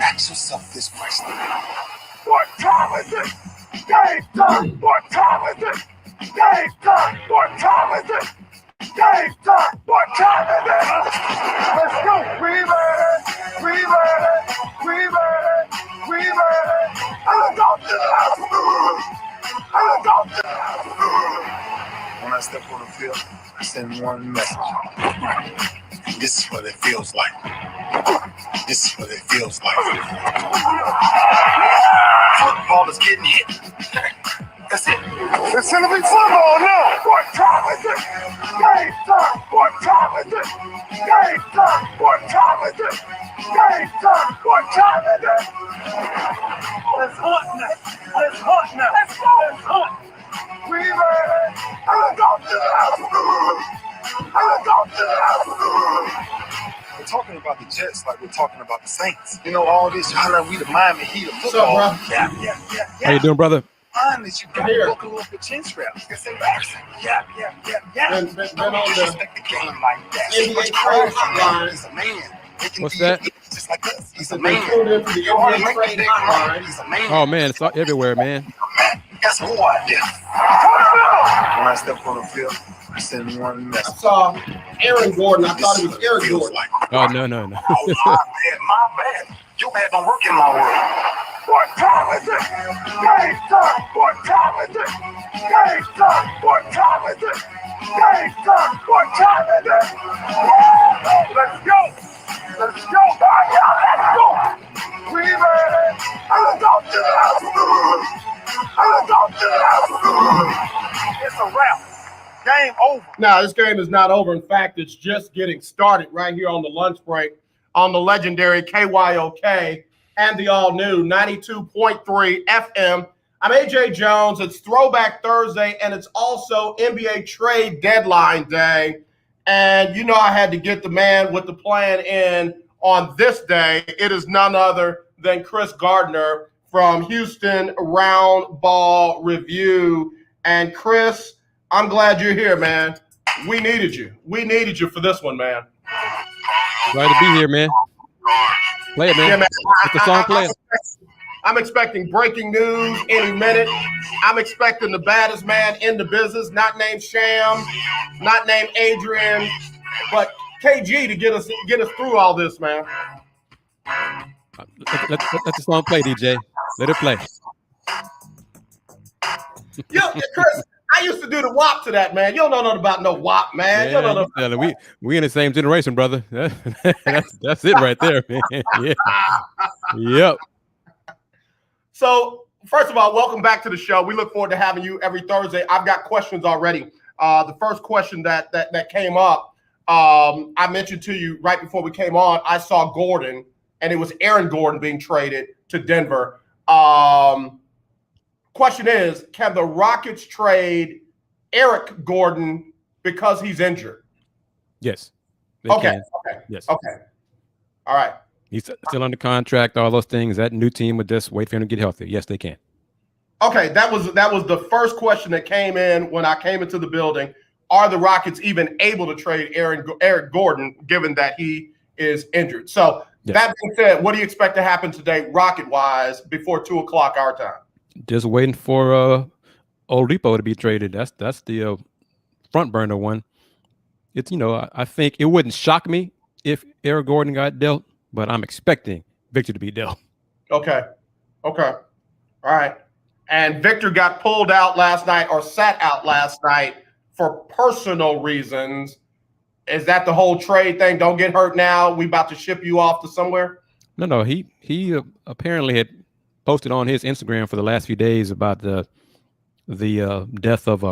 Ask yourself this question. What time is it? Game time. What time is it? Game time. What time is it? Game time. What time is it? Let's go. We ready. We ready. We ready. We ready. I'm going to the house. I'm going to the house. When I step on the field, I send one message. This is what it feels like. This is what it feels like. Football is getting hit. That's it. It's gonna be football now. What time is it? Game time. What time is it? Game time. What time is it? Game time. What time is it? Let's hunt now. Let's hunt now. Let's go. Let's hunt. We ready. I'm going to the house. I'm going to the house. We're talking about the Jets like we're talking about the Saints. You know, all this hollering, we the Miami Heat of football. What's up, bro? Yeah. How you doing, brother? Fine that you got to buckle up the chin straps. It's embarrassing. Yeah. Been on the Disrespect the game like that. NBA trade hotline. He's a man. He can What's be that? just like us. He's a Been man. tuned into the NBA trade hotline. He's a man. Oh man, it's all everywhere, man. That's who I am. When I step on the field, I send one I message. saw Aaron Gordon. I thought it was Aaron Feels Gordon. like. Oh no. Oh, my bad. Your bad don't work in my world. What time is it? Game time. What time is it? Game time. What time is it? Game time. What time is it? Let's go. Let's go. Let's go. We ready. I'm going to the house. I'm going to the house. It's a wrap. Game over. Now, this game is not over. In fact, it's just getting started right here on the lunch break on the legendary KYOK and the all-new 92.3 FM. I'm AJ Jones. It's Throwback Thursday, and it's also NBA trade deadline day. And you know I had to get the man with the plan in on this day. It is none other than Kris Gardner from Houston Round Ball Review. And Kris, I'm glad you're here, man. We needed you. We needed you for this one, man. Glad to be here, man. Play it, man. Yeah, man. It's the song playing. I'm expecting breaking news any minute. I'm expecting the baddest man in the business, not named Sham, not named Adrian, but KG to get us through all this, man. Let the song play, DJ. Let it play. Yo, Kris, I used to do the WAP to that, man. You don't know nothing about no WAP, man. You don't know nothing. We in the same generation, brother. That's it right there, man. Yeah. Yep. So, first of all, welcome back to the show. We look forward to having you every Thursday. I've got questions already. The first question that came up, I mentioned to you right before we came on, I saw Gordon, and it was Aaron Gordon being traded to Denver. Question is, can the Rockets trade Eric Gordon because he's injured? Yes. Okay. Yes. Okay. All right. He's still under contract, all those things. That new team would just wait for him to get healthy. Yes, they can. Okay, that was the first question that came in when I came into the building. Are the Rockets even able to trade Eric Gordon, given that he is injured? So yes. That being said, what do you expect to happen today, Rocket-wise, before 2:00 our time? Just waiting for Oladipo to be traded. That's the front burner one. It's I think it wouldn't shock me if Eric Gordon got dealt, but I'm expecting Victor to be dealt. Okay. All right. And Victor got pulled out last night or sat out last night for personal reasons. Is that the whole trade thing? Don't get hurt now. We about to ship you off to somewhere? No. He apparently had posted on his Instagram for the last few days about the death of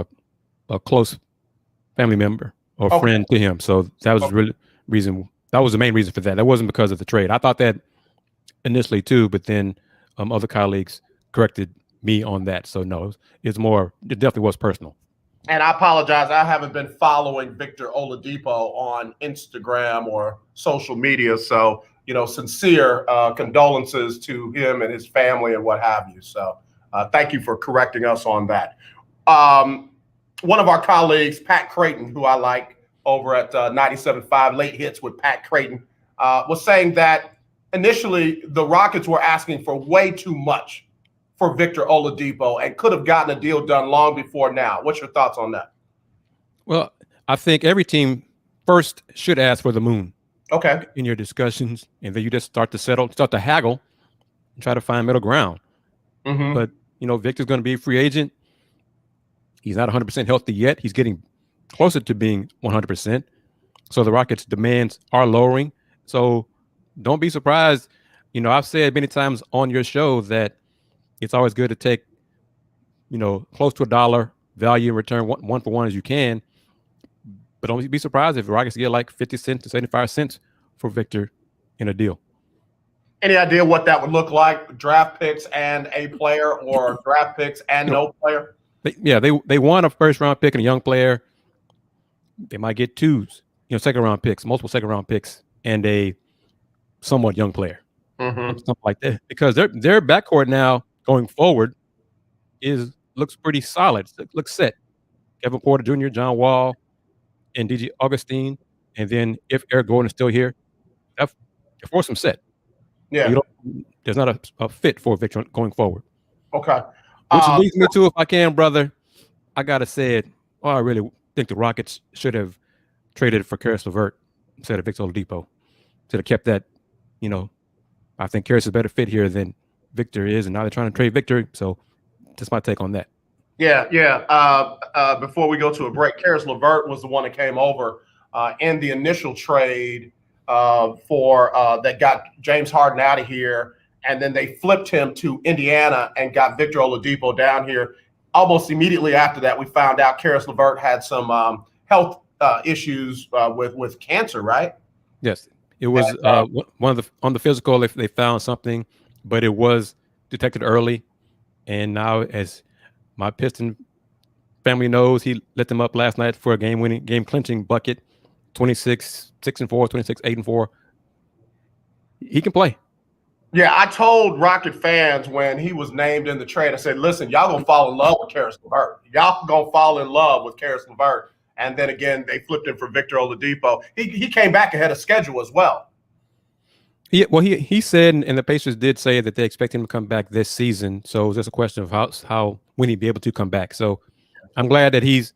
a close family member or friend to him. So that was really reason. That was the main reason for that. That wasn't because of the trade. I thought that initially too, but then other colleagues corrected me on that. So no, it definitely was personal. And I apologize. I haven't been following Victor Oladipo on Instagram or social media. So, sincere condolences to him and his family and what have you. So thank you for correcting us on that. One of our colleagues, Pat Creighton, who I like over at 97.5 Late Hits with Pat Creighton, was saying that initially the Rockets were asking for way too much for Victor Oladipo and could have gotten a deal done long before now. What's your thoughts on that? Well, I think every team first should ask for the moon. Okay. In your discussions, and then you just start to haggle and try to find middle ground. Mm-hmm. But, Victor's going to be a free agent. He's not 100% healthy yet. He's getting closer to being 100%. So the Rockets' demands are lowering. So don't be surprised. I've said many times on your show that it's always good to take, close to $1 value in return, one for one as you can. But don't be surprised if the Rockets get like 50 cents to 75 cents for Victor in a deal. Any idea what that would look like? Draft picks and a player, or draft picks and no player? They want a first round pick and a young player. They might get twos, second round picks, multiple second round picks, and a somewhat young player, something like that. Because their backcourt now going forward looks pretty solid. It looks set. Kevin Porter Jr., John Wall, and DJ Augustine, and then if Eric Gordon is still here, that force them set. Yeah, there's not a fit for Victor going forward. Okay, which leads me to, if I can, brother, I gotta say it. I really think the Rockets should have traded for Karis LeVert instead of Victor Oladipo. Should have kept that. I think Karis is a better fit here than Victor is, and now they're trying to trade Victor. So, just my take on that. Yeah. Before we go to a break, Karis LeVert was the one that came over in the initial trade for that got James Harden out of here, and then they flipped him to Indiana and got Victor Oladipo down here. Almost immediately after that, we found out Karis LeVert had some health issues with cancer, right? Yes, it was on the physical. If they found something, but it was detected early, and now as my Piston family knows, he lit them up last night for a game clinching bucket, 26-6-4, 26-8-4. He can play. Yeah, I told Rocket fans when he was named in the trade, I said, listen, y'all gonna fall in love with Karis LeVert. Y'all gonna fall in love with Karis LeVert. And then again, they flipped him for Victor Oladipo. He came back ahead of schedule as well. He said, and the Pacers did say that they expect him to come back this season. So it was just a question of how when he'd be able to come back. So I'm glad that he's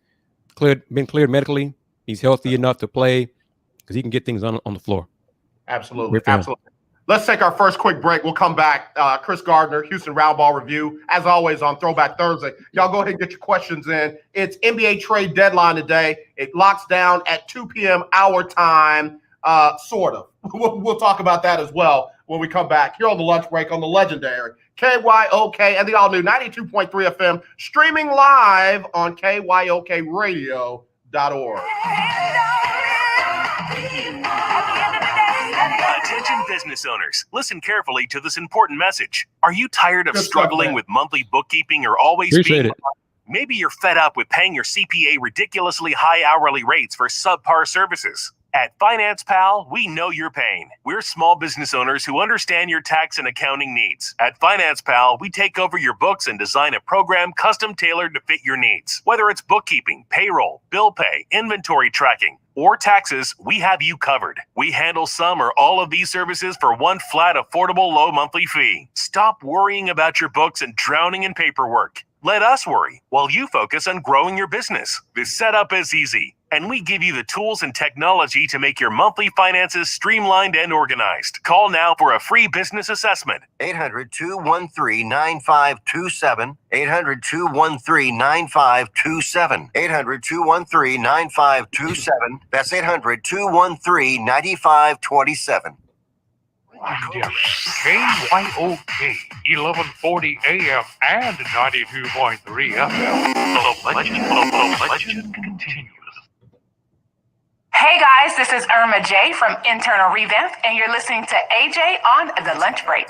been cleared medically. He's healthy enough to play because he can get things on the floor. Absolutely. Let's take our first quick break. We'll come back. Kris Gardner, Houston Roundball Review, as always on Throwback Thursday. Y'all go ahead and get your questions in. It's NBA trade deadline today. It locks down at 2 p.m. our time, sort of. We'll talk about that as well when we come back here on the lunch break on the legendary KYOK and the all-new 92.3 FM, streaming live on KYOKradio.org. Attention business owners, listen carefully to this important message. Are you tired of struggling with monthly bookkeeping or always Appreciate being... it. Maybe you're fed up with paying your CPA ridiculously high hourly rates for subpar services. At Finance Pal, we know your pain. We're small business owners who understand your tax and accounting needs. At Finance Pal, we take over your books and design a program custom tailored to fit your needs. Whether it's bookkeeping, payroll, bill pay, inventory tracking, or taxes, we have you covered. We handle some or all of these services for one flat, affordable, low monthly fee. Stop worrying about your books and drowning in paperwork. Let us worry while you focus on growing your business. This setup is easy, and we give you the tools and technology to make your monthly finances streamlined and organized. Call now for a free business assessment. 800-213-9527. 800-213-9527. 800-213-9527. That's 800-213-9527. KYOK 1140 AM and 92.3 FM. The legend continues. Hey guys, this is Irma J from Internal Revamp, and you're listening to AJ on The Lunch Break.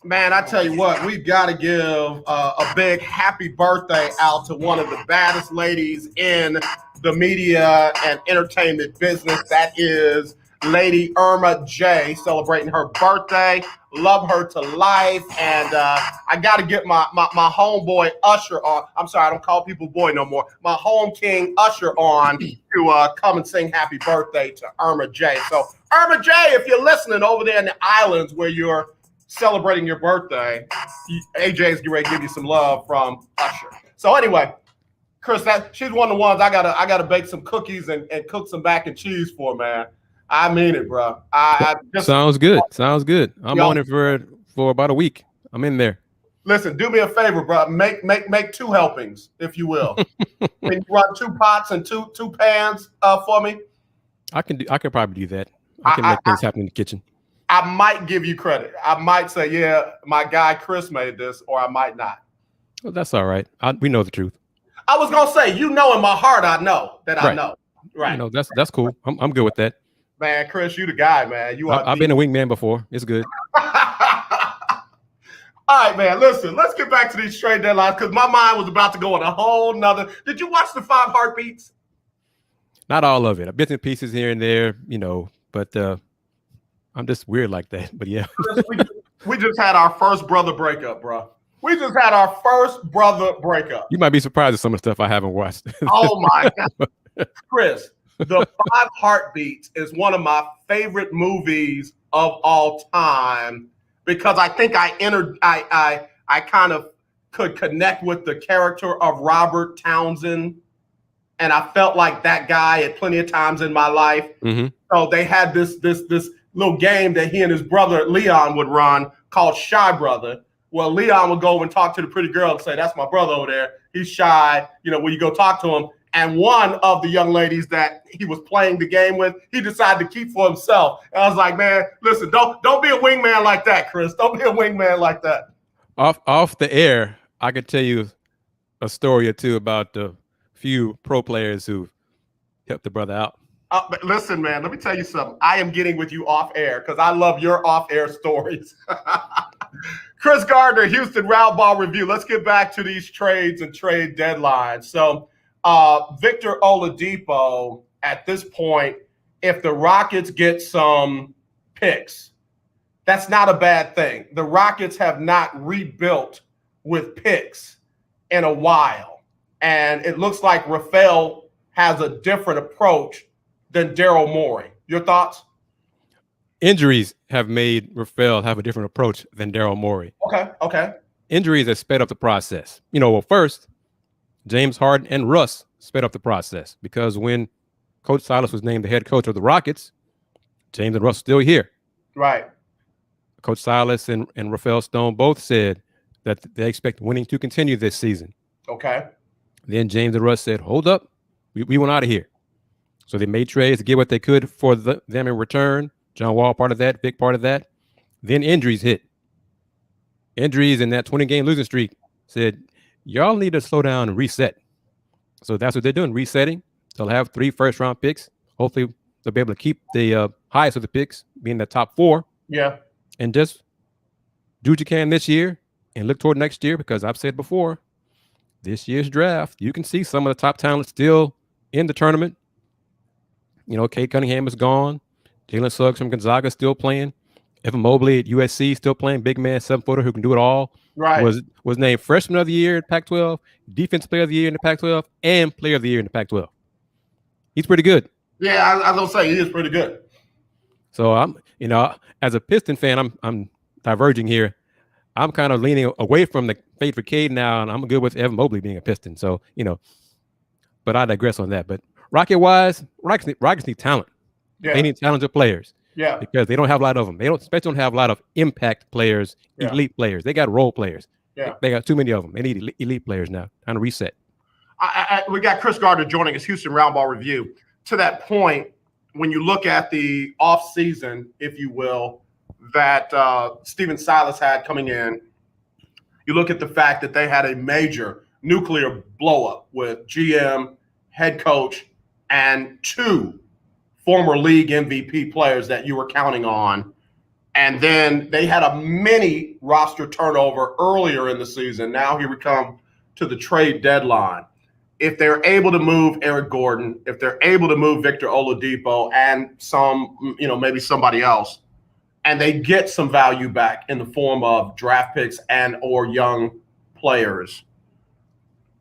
Man, I tell you what, we've got to give a big happy birthday out to one of the baddest ladies in the media and entertainment business. That is Lady Irma J, celebrating her birthday Love her to life. And I got to get my homeboy Usher on. I'm sorry, I don't call people boy no more. My home king Usher on to come and sing happy birthday to Irma J. So Irma J, if you're listening over there in the islands where you're celebrating your birthday, AJ's getting ready to give you some love from Usher. So anyway, Kris, she's one of the ones I gotta bake some cookies and cook some mac and cheese for, man. I mean it, bro. I just, sounds good. Sounds good. I'm on it for about a week. I'm in there. Listen, do me a favor, bro. Make 2 helpings, if you will. Can you run 2 pots and two pans for me? I can probably do that. I can make things happen in the kitchen. I might give you credit. I might say, yeah, my guy Kris made this, or I might not. Well, that's all right. We know the truth. I was gonna say, in my heart, I know that I know. Right. You know, that's cool. I'm good with that. Man, Kris, you the guy, man. I've been a wingman before. It's good. All right, man. Listen, let's get back to these trade deadlines because my mind was about to go on a whole nother. Did you watch the 5 heartbeats? Not all of it. Bits and pieces here and there, but I'm just weird like that. But yeah. we just had our first brother breakup, bro. We just had our first brother breakup. You might be surprised at some of the stuff I haven't watched. Oh my God. Kris, The 5 Heartbeats is one of my favorite movies of all time because I think I kind of could connect with the character of Robert Townsend. And I felt like that guy at plenty of times in my life. Mm-hmm. So they had this little game that he and his brother Leon would run called Shy Brother. Well, Leon would go and talk to the pretty girl and say, that's my brother over there. He's shy. When you go talk to him. And one of the young ladies that he was playing the game with, he decided to keep for himself. And I was like, man, listen, don't be a wingman like that, Kris. Don't be a wingman like that. Off the air, I could tell you a story or two about the few pro players who helped the brother out. But listen, man, let me tell you something. I am getting with you off air because I love your off air stories. Kris Gardner, Houston Round Ball Review. Let's get back to these trades and trade deadlines. So Victor Oladipo, at this point, if the Rockets get some picks, that's not a bad thing. The Rockets have not rebuilt with picks in a while. And it looks like Rafael has a different approach than Daryl Morey. Your thoughts? Injuries have made Rafael have a different approach than Daryl Morey. Okay. Injuries have sped up the process. First, James Harden and Russ sped up the process because when Coach Silas was named the head coach of the Rockets, James and Russ were still here. Right. Coach Silas and Rafael Stone both said that they expect winning to continue this season. Okay. Then James and Russ said, hold up, we want out of here. So they made trades to get what they could for them in return. John Wall part of that, big part of that. Then injuries hit. Injuries in that 20-game losing streak said, y'all need to slow down and reset. So that's what they're doing, resetting. They'll have 3 first-round picks. Hopefully they'll be able to keep the highest of the picks, being the top 4. Yeah. And just do what you can this year and look toward next year because I've said before, this year's draft, you can see some of the top talent still in the tournament. Kate Cunningham is gone. Jalen Suggs from Gonzaga is still playing. Evan Mobley at USC still playing. Big man, 7-footer who can do it all. Right. Was named Freshman of the Year in Pac-12, Defensive Player of the Year in the Pac-12, and Player of the Year in the Pac-12. He's pretty good. Yeah, I was gonna say he is pretty good. So I'm, as a Piston fan, I'm diverging here. I'm kind of leaning away from the fate for Cade now, and I'm good with Evan Mobley being a Piston. So but I digress on that. But Rockets need talent. Yeah. They need talented players. Yeah. Because they don't have a lot of them. They especially don't have a lot of impact players, elite players. They got role players. Yeah. They got too many of them. They need elite players now. Time to reset. We got Kris Gardner joining us, Houston Round Ball Review. To that point, when you look at the offseason, if you will, that Stephen Silas had coming in, you look at the fact that they had a major nuclear blow-up with GM, head coach, and 2 former league MVP players that you were counting on. And then they had a mini roster turnover earlier in the season. Now here we come to the trade deadline. If they're able to move Eric Gordon, if they're able to move Victor Oladipo and some, maybe somebody else, and they get some value back in the form of draft picks and or young players,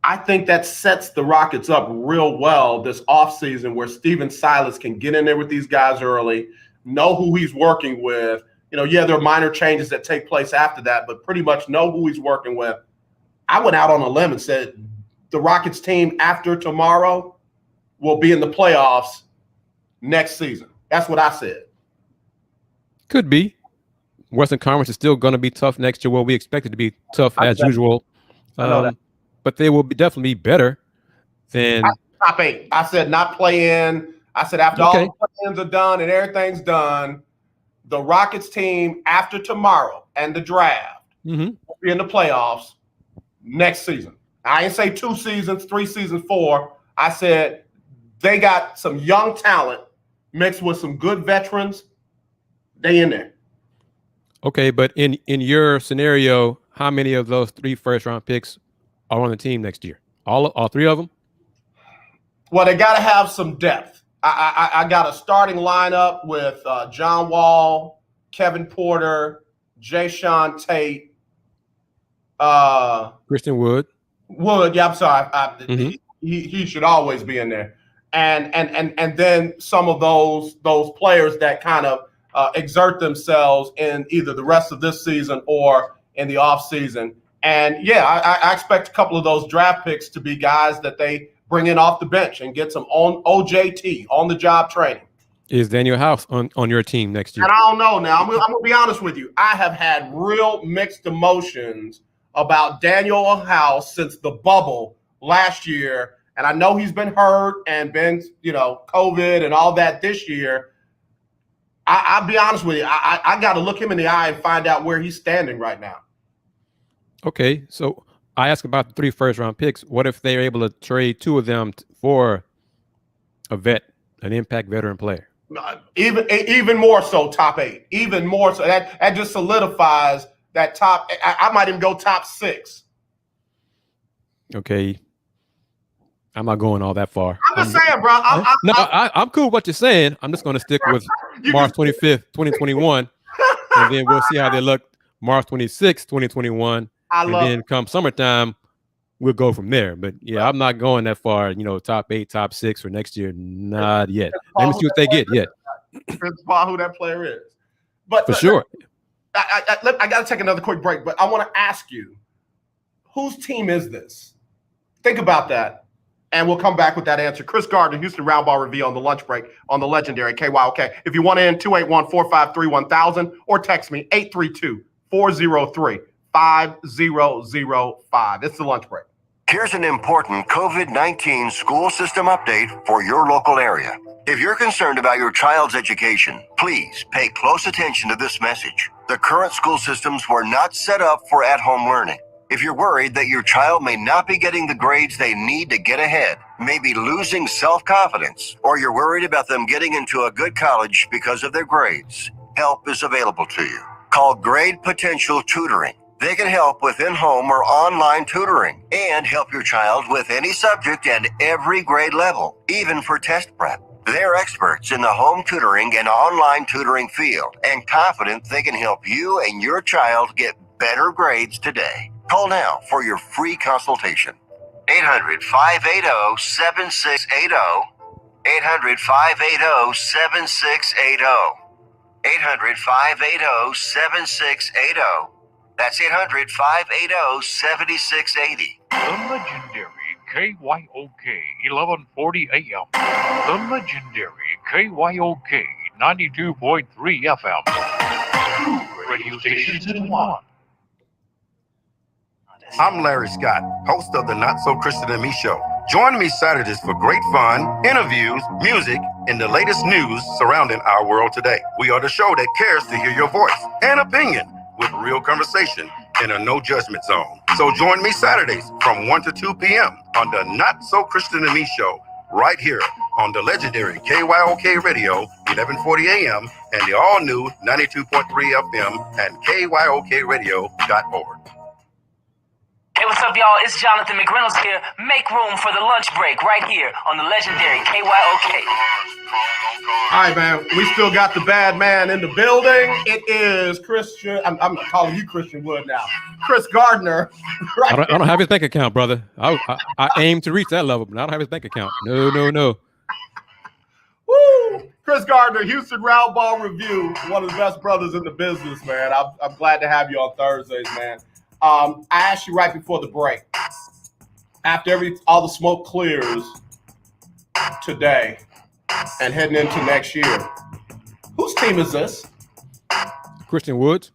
I think that sets the Rockets up real well this offseason, where Steven Silas can get in there with these guys early, know who he's working with. Yeah, there are minor changes that take place after that, but pretty much know who he's working with. I went out on a limb and said the Rockets team after tomorrow will be in the playoffs next season. That's what I said. Could be. Western Conference is still going to be tough next year. Well, we expect it to be tough as usual. I know that. But they will definitely be better than top 8. I said not play in. I said after all the play-ins are done and everything's done, the Rockets team after tomorrow and the draft will be in the playoffs next season. I didn't say 2 seasons, 3 seasons, 4. I said they got some young talent mixed with some good veterans. They in there. Okay, but in your scenario, how many of those 3 first-round picks are on the team next year? All 3 of them? Well, they got to have some depth. I got a starting lineup with John Wall, Kevin Porter, Jayshawn Tate, Christian Wood. Yeah, I'm sorry. He should always be in there. And then some of those players that kind of exert themselves in either the rest of this season or in the offseason. And yeah, I expect a couple of those draft picks to be guys that they bring in off the bench and get some OJT, on the job training. Is Daniel House on your team next year? And I don't know now. I'm gonna be honest with you. I have had real mixed emotions about Daniel House since the bubble last year. And I know he's been hurt and been, COVID and all that this year. I'll be honest with you. I got to look him in the eye and find out where he's standing right now. Okay, so I asked about the 3 first-round picks. What if they're able to trade 2 of them for a vet, an impact veteran player? Even more so, top 8. Even more so. That just solidifies that top. I might even go top 6. Okay. I'm not going all that far. I'm just saying, bro. I'm cool with what you're saying. I'm just going to stick with March 25th, 2021, and then we'll see how they look March 26th, 2021. And then come summertime, we'll go from there. But yeah, I'm not going that far, top 8, top 6 for next year. Not yet. Let me see what they get yet. Depends upon who that player is. But for sure. I got to take another quick break, but I want to ask you, whose team is this? Think about that. And we'll come back with that answer. Kris Gardner, Houston Roundball Review on the lunch break on the Legendary KYOK. If you want in, 281-453-1000 or text me 832-403-5005. It's the lunch break. Here's an important COVID-19 school system update for your local area. If you're concerned about your child's education, please pay close attention to this message. The current school systems were not set up for at-home learning. If you're worried that your child may not be getting the grades they need to get ahead, maybe losing self-confidence, or you're worried about them getting into a good college because of their grades, help is available to you. Call Grade Potential Tutoring. They can help with in-home or online tutoring and help your child with any subject and every grade level, even for test prep. They're experts in the home tutoring and online tutoring field and confident they can help you and your child get better grades today. Call now for your free consultation. 800-580-7680. 800-580-7680. 800-580-7680. That's 800-580-7680. The legendary KYOK 1140 AM. The legendary KYOK 92.3 FM. 2 radio stations in one. I'm Larry Scott, host of the Not So Christian and Me Show. Join me Saturdays for great fun, interviews, music, and the latest news surrounding our world today. We are the show that cares to hear your voice and opinion with real conversation in a no judgment zone. So join me Saturdays from 1 to 2 p.m. on the Not So Christian and Me Show, right here on the legendary KYOK Radio, 1140 AM, and the all-new 92.3 FM and KYOKradio.org. Hey, what's up, up, y'all? It's Jonathan McReynolds here. Make room for the lunch break right here on the legendary KYOK. All right, man. We still got the bad man in the building. It is Christian. I'm calling you Christian Wood now. Kris Gardner. Right I don't have his bank account, brother. I aim to reach that level, but I don't have his bank account. No. Woo! Kris Gardner, Houston Round Ball Review, one of the best brothers in the business, man. I'm glad to have you on Thursdays, man. I asked you right before the break, after all the smoke clears today and heading into next year, whose team is this? Christian Woods.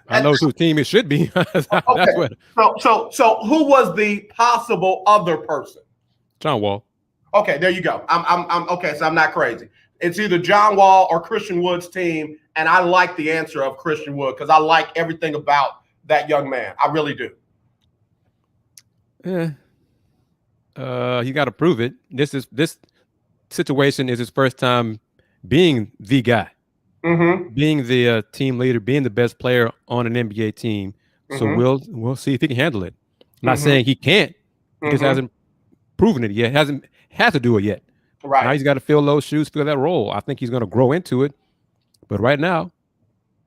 I know whose team it should be. That's okay. what. So who was the possible other person? John Wall. Okay, there you go. I'm okay. So I'm not crazy. It's either John Wall or Christian Wood's team, and I like the answer of Christian Wood because I like everything about that young man. I really do. You got to prove it. This situation is his first time being the guy, being the team leader, being the best player on an NBA team. So we'll see if he can handle it. I'm not saying he can't. He just hasn't proven it yet. Hasn't had to do it yet. Right. Now he's got to fill those shoes, fill that role. I think he's going to grow into it. But right now,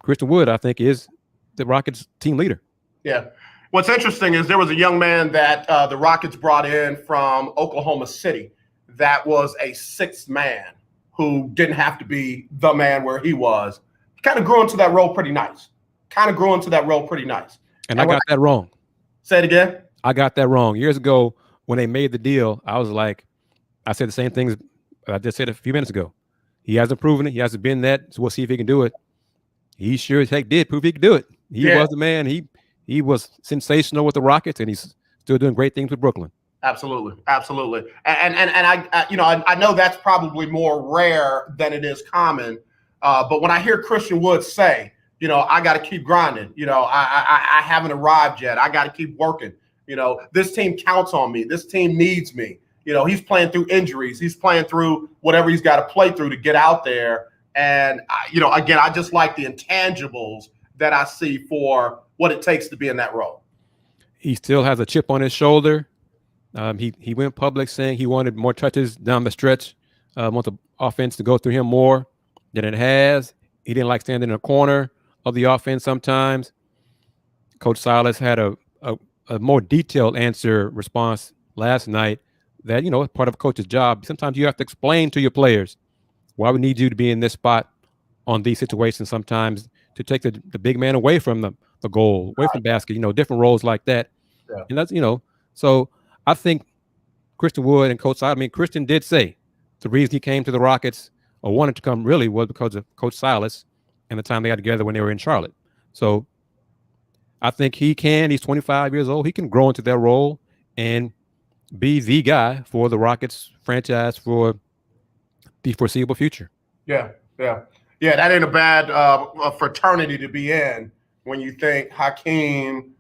Christian Wood, I think, is the Rockets team leader. Yeah. What's interesting is there was a young man that the Rockets brought in from Oklahoma City that was a sixth man who didn't have to be the man where he was. Kind of grew into that role pretty nice. And I got that wrong. Say it again. I got that wrong. Years ago, when they made the deal, I was like, I said the same things I just said a few minutes ago. He hasn't proven it. He hasn't been that. So we'll see if he can do it. He sure as heck did prove he could do it. He was the man. He was sensational with the Rockets, and he's still doing great things with Brooklyn. Absolutely. And I know that's probably more rare than it is common. But when I hear Christian Wood say, I got to keep grinding. I haven't arrived yet. I got to keep working. This team counts on me. This team needs me. He's playing through injuries. He's playing through whatever he's got to play through to get out there. And, again, I just like the intangibles that I see for what it takes to be in that role. He still has a chip on his shoulder. He went public saying he wanted more touches down the stretch, want the offense to go through him more than it has. He didn't like standing in a corner of the offense sometimes. Coach Silas had a more detailed response last night that, part of a coach's job. Sometimes you have to explain to your players why we need you to be in this spot on these situations sometimes to take the big man away from the goal, away from the basket, different roles like that. Yeah. And that's, so I think Christian Wood and Coach Silas, Christian did say the reason he came to the Rockets or wanted to come really was because of Coach Silas and the time they got together when they were in Charlotte. So I think he's 25 years old. He can grow into that role and be the guy for the Rockets franchise for the foreseeable future. Yeah. That ain't a bad fraternity to be in when you think Hakeem,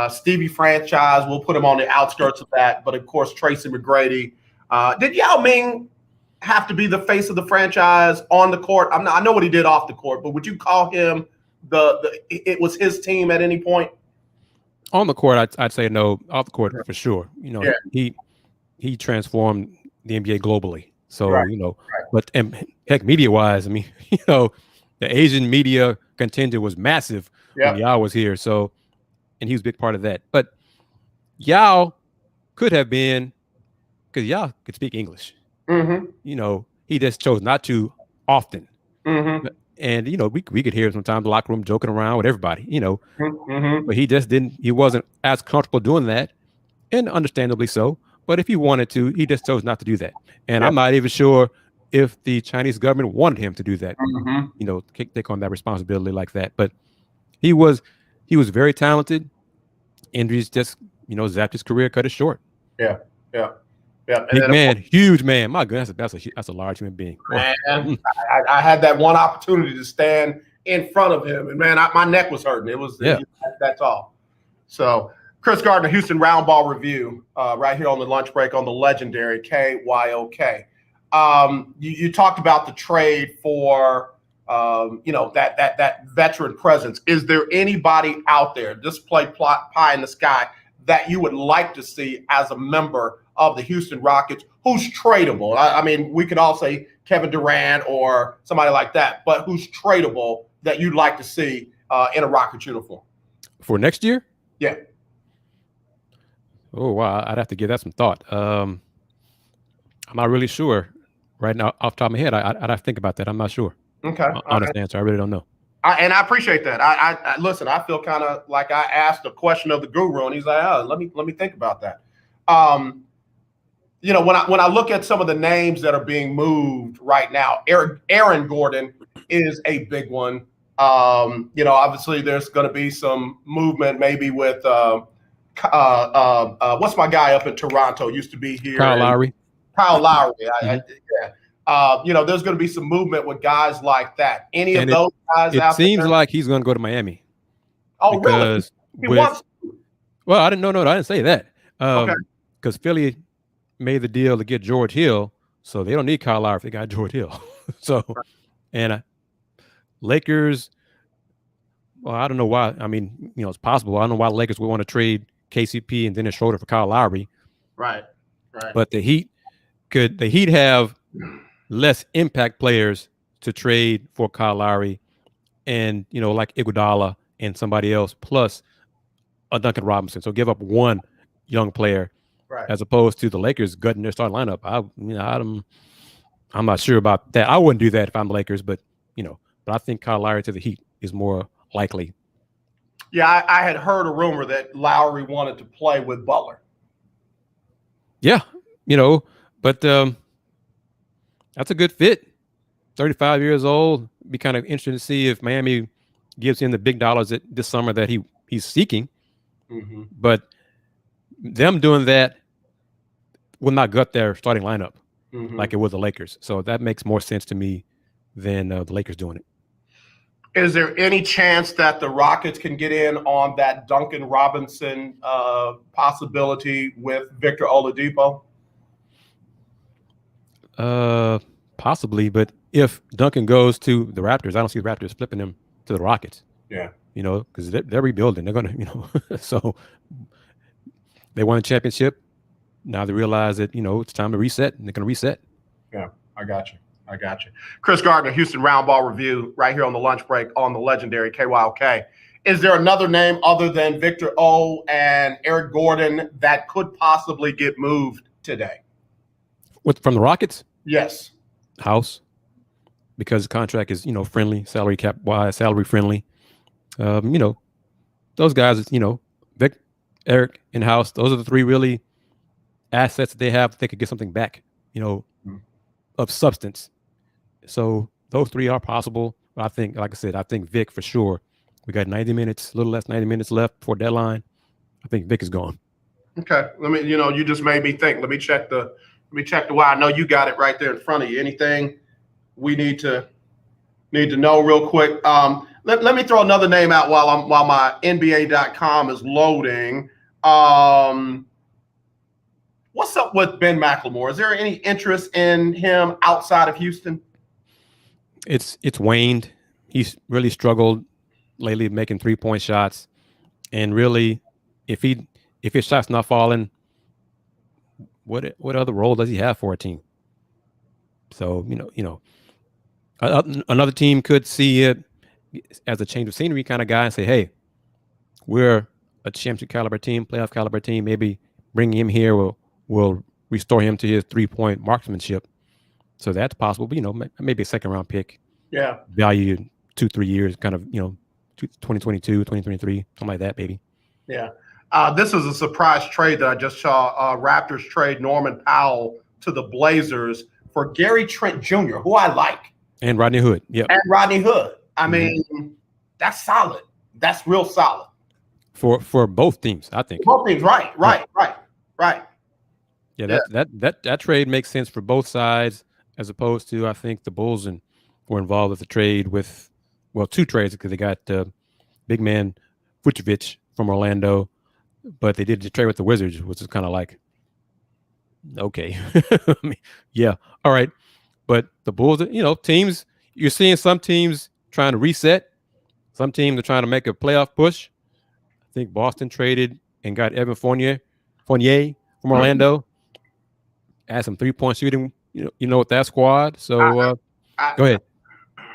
Stevie franchise. We'll put him on the outskirts of that, but of course Tracy McGrady. Did Yao Ming have to be the face of the franchise on the court? I know what he did off the court, but would you call him it was his team at any point? On the court, I'd say no. Off the court, for sure. He transformed the NBA globally. So, but heck, media-wise, the Asian media contingent was massive when Yao was here. So, and he was a big part of that. But Yao could have been, because Yao could speak English. He just chose not to often. And, we could hear him sometimes in the locker room joking around with everybody, but he just he wasn't as comfortable doing that, and understandably so. But if he wanted to, he just chose not to do that. And I'm not even sure if the Chinese government wanted him to do that, take on that responsibility like that. But he was very talented. Injuries just, zapped his career, cut it short. Yeah. Big man, huge man. My goodness, that's a large human being. Man, I had that one opportunity to stand in front of him, and man, my neck was hurting. That's all. So, Kris Gardner, Houston Round Ball Review, right here on the lunch break on the legendary KYOK. You talked about the trade for that veteran presence. Is there anybody out there, just play pie in the sky, that you would like to see as a member of the Houston Rockets who's tradable? I mean, we could all say Kevin Durant or somebody like that, but who's tradable that you'd like to see in a Rockets uniform? For next year? Yeah. Oh, wow. I'd have to give that some thought. I'm not really sure right now off the top of my head. I'd have to think about that. I'm not sure. Okay. Honest answer. I really don't know. And I appreciate that. I listen, I feel kind of like I asked a question of the guru and he's like, oh, let me think about that. You know, when I look at some of the names that are being moved right now, Aaron Gordon is a big one. You know, obviously there's going to be some movement maybe with what's my guy up in Toronto, used to be here? Kyle Lowry. Yeah. You know, there's going to be some movement with guys like that. Any of those guys it out there? It seems like he's going to go to Miami. Oh, really? He wants to. Well, I didn't say that. Okay. Because Philly made the deal to get George Hill, so they don't need Kyle Lowry if they got George Hill. So, and Lakers, well, I don't know why. I mean, you know, it's possible. I don't know why Lakers would want to trade KCP and Dennis Schroeder for Kyle Lowry. Right. But the Heat have less impact players to trade for Kyle Lowry, and you know, like Iguodala and somebody else, plus a Duncan Robinson. So give up one young player, right, as opposed to the Lakers gutting their starting lineup. I'm not sure about that. I wouldn't do that if I'm the Lakers, but I think Kyle Lowry to the Heat is more likely. Yeah, I had heard a rumor that Lowry wanted to play with Butler. Yeah, but that's a good fit. 35 years old. Be kind of interesting to see if Miami gives him the big dollars this summer that he's seeking. Mm-hmm. But them doing that will not gut their starting lineup like it was the Lakers. So that makes more sense to me than the Lakers doing it. Is there any chance that the Rockets can get in on that Duncan Robinson possibility with Victor Oladipo? Possibly, but if Duncan goes to the Raptors, I don't see the Raptors flipping him to the Rockets. Yeah. Because they're rebuilding. They're going to, so they won a championship. Now they realize that, it's time to reset, and they're going to reset. Yeah, I got you. Kris Gardner, Houston Roundball Review, right here on the lunch break on the legendary KYOK. Is there another name other than Victor O and Eric Gordon that could possibly get moved today? From the Rockets? Yes. House, because the contract is, friendly, salary cap wise, salary friendly. Those guys, Vic, Eric, and House, those are the three really assets that they have. They could get something back, of substance. So those three are possible. I think, like I said, I think Vic for sure. We got 90 minutes, a little less 90 minutes left before deadline. I think Vic is gone. Okay. You just made me think. Let me check the why. I know you got it right there in front of you. Anything we need to know real quick? Let me throw another name out while my NBA.com is loading. What's up with Ben McLemore? Is there any interest in him outside of Houston? It's waned. He's really struggled lately making 3-point shots, and really, if his shot's not falling, what other role does he have for a team? So another team could see it as a change of scenery kind of guy and say, hey, we're a championship caliber team, playoff caliber team. Maybe bringing him here will restore him to his 3-point marksmanship. So that's possible. But, maybe a second round pick. Yeah. Value in 2-3 years, kind of, 2022, 2023, something like that, maybe. Yeah. This is a surprise trade that I just saw. Raptors trade Norman Powell to the Blazers for Gary Trent Jr., who I like. And Rodney Hood. Yeah. And Rodney Hood. I mean, that's solid. That's real solid. For both teams, I think. Both teams, right. Yeah, that trade makes sense for both sides, as opposed to, I think the Bulls were involved with the trade with, two trades, because they got big man Vucevic from Orlando, but they did the trade with the Wizards, which is kind of like, okay. I mean, yeah, all right. But the Bulls, teams, you're seeing some teams trying to reset. Some teams are trying to make a playoff push. I think Boston traded and got Evan Fournier from Orlando. Add some 3-point shooting, with that squad. So go ahead.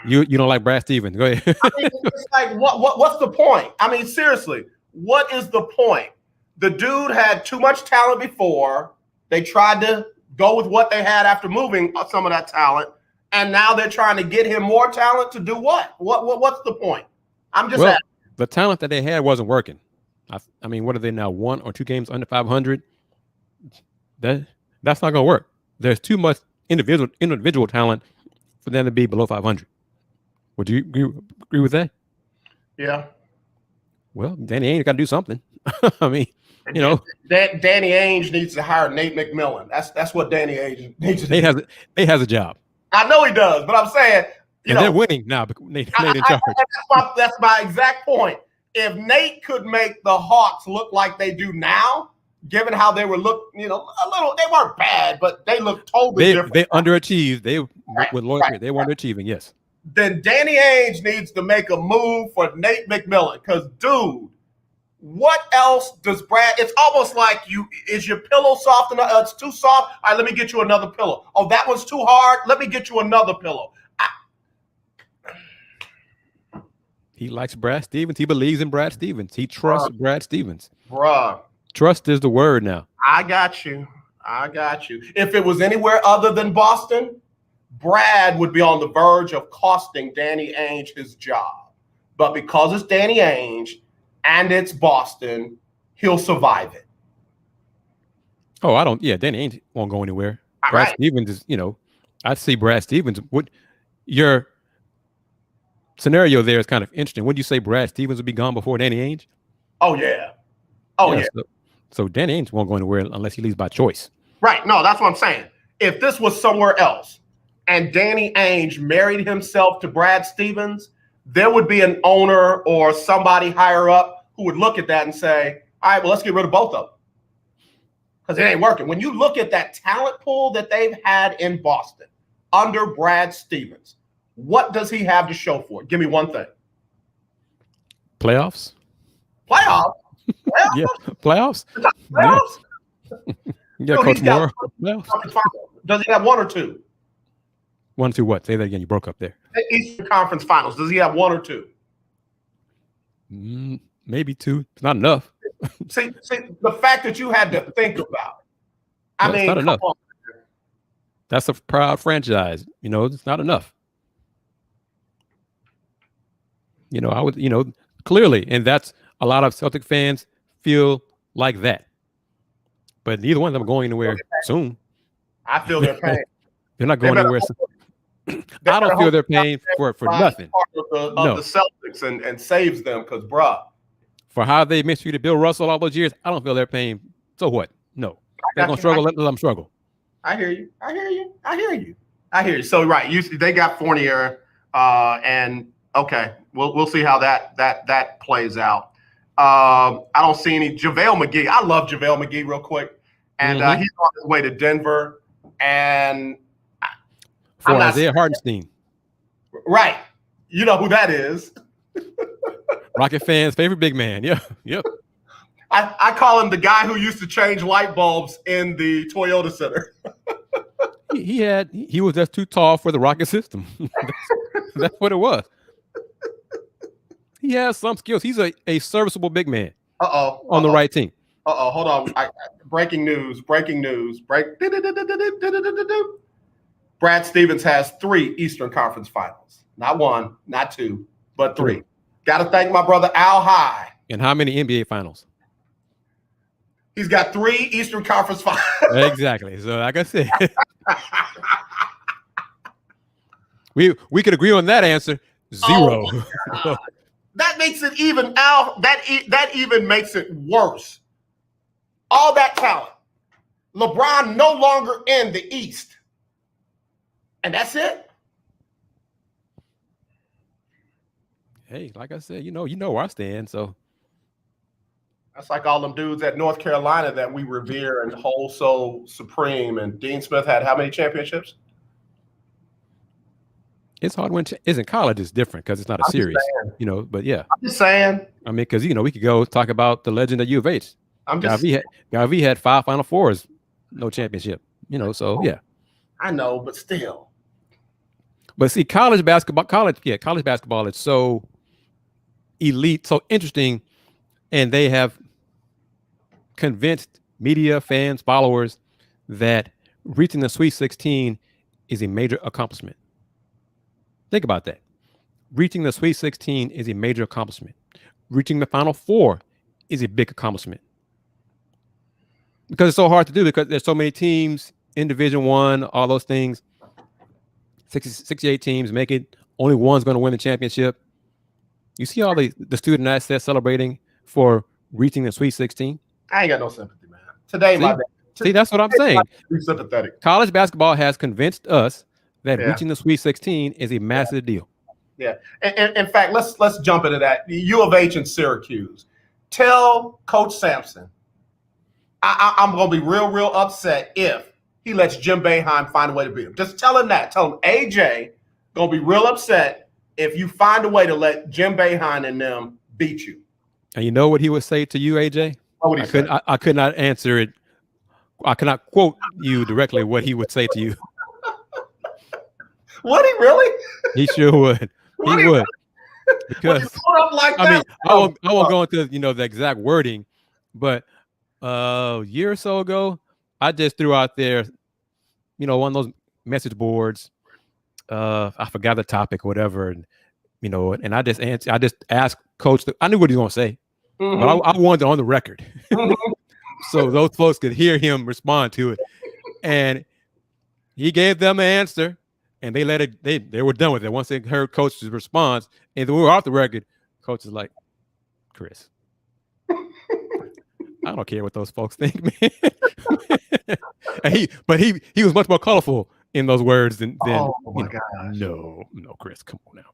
You don't like Brad Stevens. Go ahead. I mean, it's like what's the point? I mean, seriously, what is the point? The dude had too much talent before. They tried to go with what they had after moving some of that talent, and now they're trying to get him more talent to do what? What's the point? I'm just asking. The talent that they had wasn't working. I mean, what are they now? 1 or 2 games under 500? That's not going to work. There's too much individual talent for them to be below 500. Would you agree with that? Yeah. Well, Danny Ainge got to do something. I mean, Danny Ainge needs to hire Nate McMillan. That's what Danny Ainge needs to do. Nate has a job. I know he does, but I'm saying, they're winning now. Nate in charge. That's my exact point. If Nate could make the Hawks look like they do now, given how they were a little, they weren't bad, but they looked totally different. They underachieved. With loyalty, they were underachieving. Yes. Then Danny Ainge needs to make a move for Nate McMillan, because dude, what else does Brad? It's almost like is your pillow soft enough? It's too soft. All right, let me get you another pillow. Oh, that one's too hard. Let me get you another pillow. He likes Brad Stevens. He believes in Brad Stevens. He trusts Brad Stevens. Bruh. Trust is the word now. I got you. If it was anywhere other than Boston, Brad would be on the verge of costing Danny Ainge his job. But because it's Danny Ainge and it's Boston, he'll survive it. Oh, Danny Ainge won't go anywhere. Brad Stevens is, I see Brad Stevens. Your scenario there is kind of interesting. Would you say Brad Stevens would be gone before Danny Ainge? Oh, yeah. Yeah. So Danny Ainge won't go anywhere unless he leaves by choice. Right. No, that's what I'm saying. If this was somewhere else and Danny Ainge married himself to Brad Stevens, there would be an owner or somebody higher up who would look at that and say, all right, well, let's get rid of both of them. Because it ain't working. When you look at that talent pool that they've had in Boston under Brad Stevens, what does he have to show for it? Give me one thing. Playoffs? Yeah, playoffs. Yeah, Coach Moore. Does he have 1 or 2? 1 or 2 what? Say that again. You broke up there. Eastern Conference Finals. Does he have 1 or 2? Maybe 2. It's not enough. see, the fact that you had to think about. It's not enough. That's a proud franchise. It's not enough. I would, clearly, and that's a lot of Celtic fans feel like that. But neither one of them are going anywhere soon. I feel their pain. They're not going anywhere soon. I don't feel their pain for nothing. Of the Celtics and saves them because, bruh. For how they mistreated Bill Russell all those years, I don't feel their pain. So what? No. They're going to struggle. Let them struggle. I hear you. So, right. They got Fournier. And, okay, we'll see how that plays out. I don't see any JaVale McGee. I love JaVale McGee real quick. And he's on his way to Denver. And for Isaiah Hartenstein. Right. You know who that is. Rocket fans' favorite big man. Yeah. Yep. I call him the guy who used to change light bulbs in the Toyota Center. he was just too tall for the Rocket system. That's what it was. He has some skills. He's a serviceable big man. On the right team. Hold on. Breaking news. Brad Stevens has 3 Eastern Conference Finals. Not 1, not 2, but 3. Got to thank my brother Al High. And how many NBA Finals? He's got 3 Eastern Conference Finals. Exactly. So, like I said, we could agree on that answer. 0. That makes it even Al. That even makes it worse. All that talent. LeBron no longer in the East. And that's it. Hey, like I said, you know where I stand. So that's like all them dudes at North Carolina that we revere and hold so supreme. And Dean Smith had how many championships? It's hard when it's in college. It's different because it's not a series, But yeah, I'm just saying. I mean, because we could go talk about the legend at U of H. I'm just. If he had 5 Final Fours, no championship. So yeah. I know, but still. But see, college basketball is so elite, so interesting, and they have convinced media, fans, followers that reaching the Sweet 16 is a major accomplishment. Think about that. Reaching the Sweet 16 is a major accomplishment. Reaching the Final Four is a big accomplishment. Because it's so hard to do because there's so many teams in Division I, all those things. 68 teams make it. Only one's going to win the championship. You see all the student athletes celebrating for reaching the Sweet 16? I ain't got no sympathy, man. Today, my day. See, that's what I'm saying. Be sympathetic. College basketball has convinced us that reaching the Sweet 16 is a massive deal. Yeah. And in fact, let's jump into that. U of H and Syracuse. Tell Coach Sampson, I'm going to be real upset if he lets Jim Boeheim find a way to beat him. Just tell him that. Tell him AJ going to be real upset if you find a way to let Jim Boeheim and them beat you. And you know what he would say to you, AJ? What would he say? I could not answer it. I cannot quote you directly what he would say to you. Would he really? He sure would. He would. Because I won't go into the exact wording, but a year or so ago, I just threw out there, one of those message boards. I forgot the topic or whatever, and I just answered. I just asked Coach. I knew what he was going to say, but I wanted it on the record, so those folks could hear him respond to it. And he gave them an answer, and they let it. They were done with it once they heard Coach's response. And then we were off the record. Coach is like, Kris, I don't care what those folks think, man. And he was much more colorful in those words than oh my gosh. No, Kris, come on now.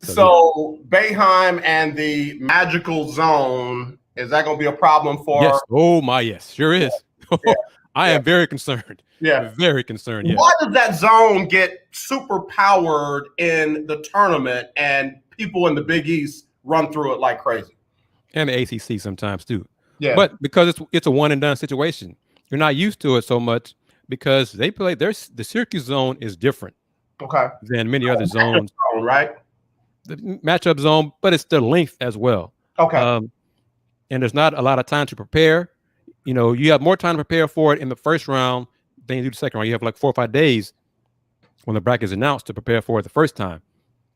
So Boeheim and the magical zone, is that going to be a problem for? Yes. Oh my, yes, sure is. Yeah. I am very concerned. Yeah, very concerned. Yeah. Why does that zone get super powered in the tournament and people in the Big East run through it like crazy? And the ACC sometimes too. Yeah, but because it's a one and done situation, you're not used to it so much because they play. The Syracuse zone is different. Okay. Than many other zones. Right. The matchup zone, but it's the length as well. Okay. And there's not a lot of time to prepare. You have more time to prepare for it in the first round than you do the second round. You have like 4 or 5 days when the bracket is announced to prepare for it the first time.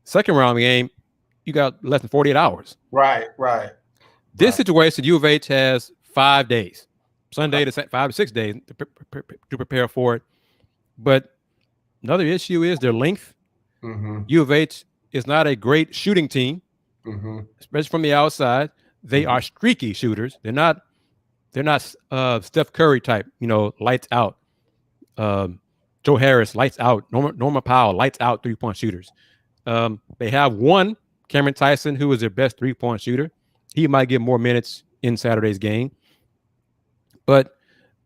Second round of the game, you got less than 48 hours. Right. This situation, U of H has 5 days, Sunday to 5 to 6 days to prepare for it. But another issue is their length. U of H is not a great shooting team, especially from the outside. They are streaky shooters. They're not Steph Curry type, lights out. Joe Harris, lights out. Norma Powell, lights out 3-point shooters. They have one, Cameron Tyson, who is their best 3-point shooter. He might get more minutes in Saturday's game. But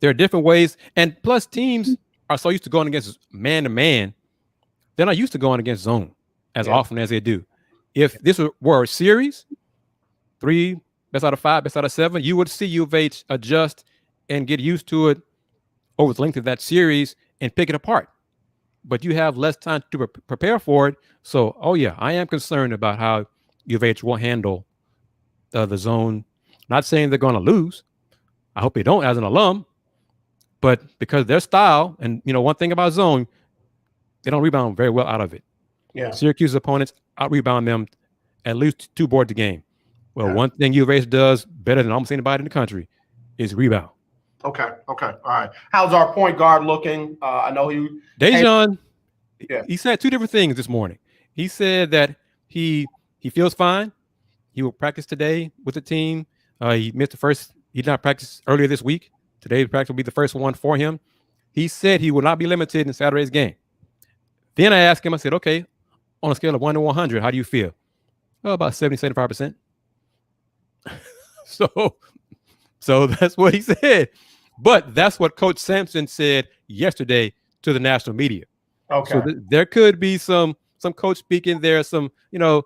there are different ways. And plus, teams are so used to going against man-to-man, they're not used to going against zone as often as they do. If this were a series, 3 best out of 5, best out of 7, you would see U of H adjust and get used to it over the length of that series and pick it apart. But you have less time to prepare for it. So, I am concerned about how U of H will handle the zone. Not saying they're going to lose. I hope they don't as an alum. But because their style, and one thing about zone, they don't rebound very well out of it. Yeah. Syracuse opponents out-rebound them at least 2 boards a game. Well, one thing U of H does better than almost anybody in the country is rebound. Okay. All right. How's our point guard looking? I know Dejan, he said 2 different things this morning. He said that he feels fine. He will practice today with the team. He missed he did not practice earlier this week. Today's practice will be the first one for him. He said he will not be limited in Saturday's game. Then I asked him, I said, okay, on a scale of 1 to 100, how do you feel? Well, about 70, 75%. So that's what he said. But that's what Coach Sampson said yesterday to the national media. Okay. So there could be some coach speaking there, some, a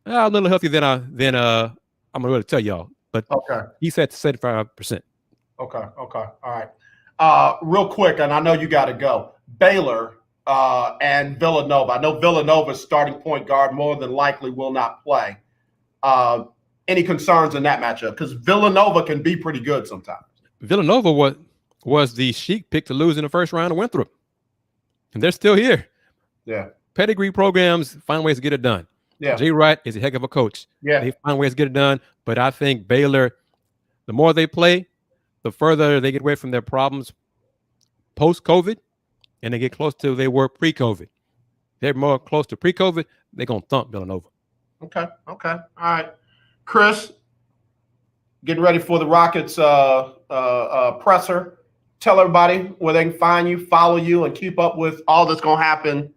little healthier than I'm going to tell y'all. but he's at 75%. Okay. All right. Real quick, and I know you got to go. Baylor and Villanova. I know Villanova's starting point guard more than likely will not play. Any concerns in that matchup? Because Villanova can be pretty good sometimes. Villanova was the chic pick to lose in the first round of Winthrop, and they're still here. Yeah. Pedigree programs find ways to get it done. Yeah. Jay Wright is a heck of a coach. Yeah. They find ways to get it done. But I think Baylor, the more they play, the further they get away from their problems post-COVID, and they get close to they were pre-COVID. They're more close to pre-COVID, they're going to thump Villanova. Okay. All right. Kris, getting ready for the Rockets presser. Tell everybody where they can find you, follow you, and keep up with all that's going to happen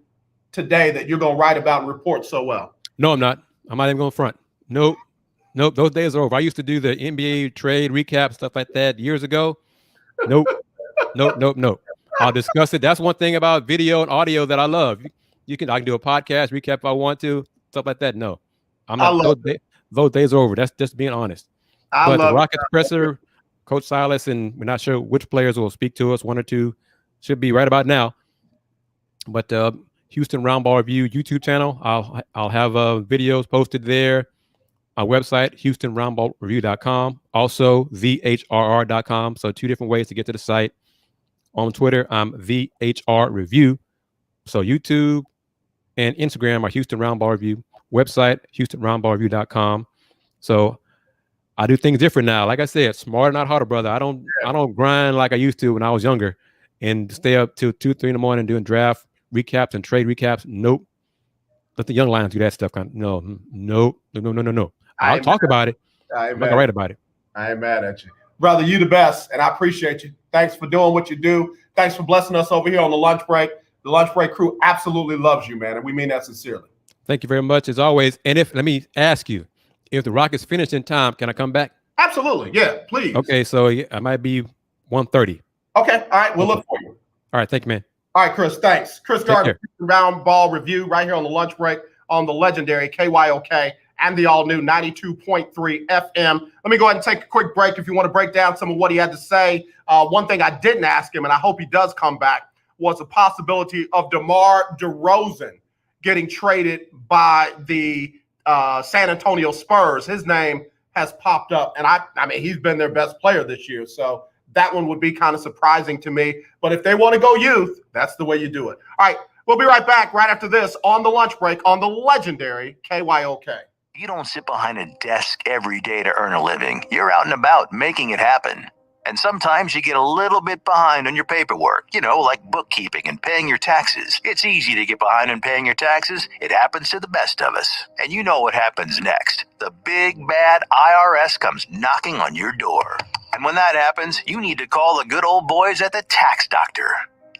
today that you're going to write about and report so well. No, I'm not. I'm not even going front. Nope. Those days are over. I used to do the NBA trade recap, stuff like that years ago. Nope. I'll discuss it. That's one thing about video and audio that I love. I can do a podcast recap if I want to, stuff like that. No, I'm not. Those days are over. That's just being honest. But the Rockets presser, Coach Silas, and we're not sure which players will speak to us. One or two should be right about now. But Houston Roundball Review YouTube channel, I'll have videos posted there. My website, HoustonRoundballReview.com. Also, thehrr.com. So 2 different ways to get to the site. On Twitter, I'm TheHR Review. So YouTube and Instagram are Houston Roundball Review. Website, HoustonRoundballReview.com. So I do things different now. Like I said, smarter, not harder, brother. I don't grind like I used to when I was younger and stay up till 2, 3 in the morning doing draft recaps and trade recaps. Nope. Let the young lions do that stuff. No. I'll talk about it. I'm not gonna write about it. I ain't mad at you. Brother, you the best, and I appreciate you. Thanks for doing what you do. Thanks for blessing us over here on the lunch break. The lunch break crew absolutely loves you, man, and we mean that sincerely. Thank you very much, as always. And let me ask you, if the Rockets finish in time, can I come back? Absolutely, yeah, please. Okay, so I might be 1:30. Okay, all right, we'll look for you. All right, thank you, man. All right, Kris, thanks. Kris Gardner, Round Ball Review, right here on the lunch break on the legendary KYOK and the all-new 92.3 FM. Let me go ahead and take a quick break if you want to break down some of what he had to say. One thing I didn't ask him, and I hope he does come back, was the possibility of DeMar DeRozan getting traded by the San Antonio Spurs. His name has popped up, and I mean, he's been their best player this year, so that one would be kind of surprising to me. But if they want to go youth, that's the way you do it. All right, we'll be right back right after this on the lunch break on the legendary KYOK. You don't sit behind a desk every day to earn a living. You're out and about making it happen. And sometimes you get a little bit behind on your paperwork, like bookkeeping and paying your taxes. It's easy to get behind on paying your taxes. It happens to the best of us. And you know what happens next. The big bad IRS comes knocking on your door. And when that happens, you need to call the good old boys at the Tax Doctor.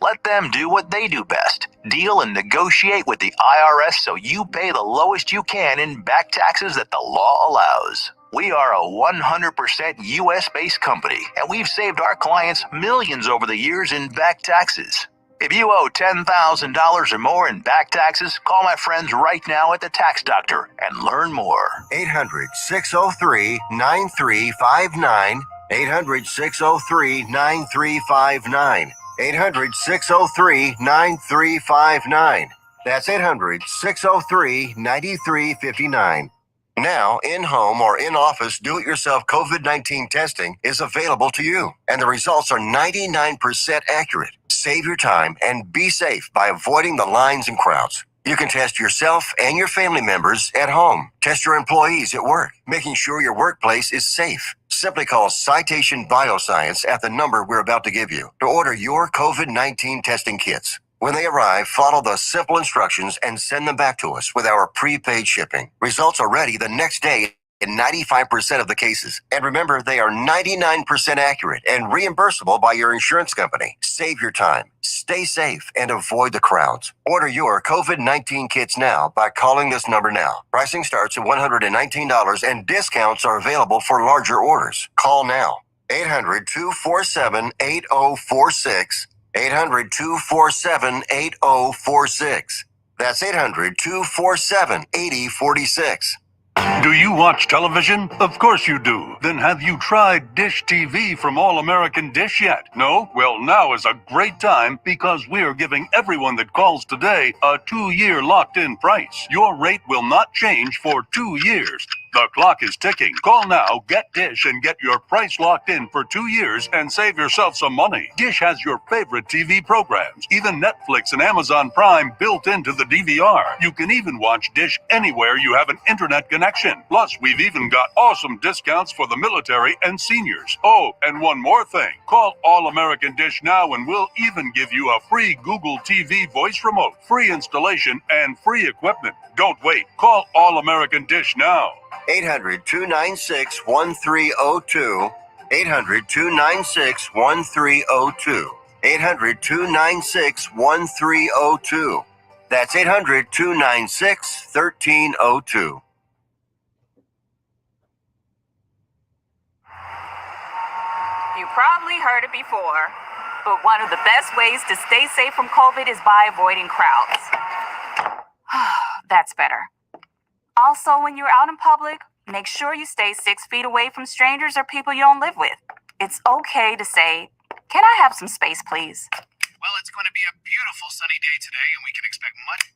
Let them do what they do best. Deal and negotiate with the IRS so you pay the lowest you can in back taxes that the law allows. We are a 100% U.S.-based company, and we've saved our clients millions over the years in back taxes. If you owe $10,000 or more in back taxes, call my friends right now at the Tax Doctor and learn more. 800-603-9359. 800-603-9359. 800-603-9359. That's 800-603-9359. Now, in-home or in-office do-it-yourself COVID-19 testing is available to you, and the results are 99% accurate. Save your time and be safe by avoiding the lines and crowds. You can test yourself and your family members at home. Test your employees at work, making sure your workplace is safe. Simply call Citation Bioscience at the number we're about to give you to order your COVID-19 testing kits. When they arrive, follow the simple instructions and send them back to us with our prepaid shipping. Results are ready the next day in 95% of the cases. And remember, they are 99% accurate and reimbursable by your insurance company. Save your time, stay safe, and avoid the crowds. Order your COVID-19 kits now by calling this number now. Pricing starts at $119 and discounts are available for larger orders. Call now. 800-247-8046. 800-247-8046. That's 800-247-8046. Do you watch television? Of course you do. Then have you tried Dish TV from All American Dish yet? No? Well, now is a great time because we're giving everyone that calls today a 2-year locked-in price. Your rate will not change for 2 years. The clock is ticking. Call now, get Dish, and get your price locked in for 2 years and save yourself some money. Dish has your favorite TV programs, even Netflix and Amazon Prime built into the DVR. You can even watch Dish anywhere you have an internet connection. Plus, we've even got awesome discounts for the military and seniors. Oh, and one more thing. Call All American Dish now and we'll even give you a free Google TV voice remote, free installation, and free equipment. Don't wait. Call All American Dish now. 800-296-1302. 800-296-1302. 800-296-1302. That's 800-296-1302. You probably heard it before, but one of the best ways to stay safe from COVID is by avoiding crowds. That's better. Also, when you're out in public, make sure you stay 6 feet away from strangers or people you don't live with. It's okay to say, "Can I have some space, please?" Well, it's going to be a beautiful sunny day today, and we can expect much.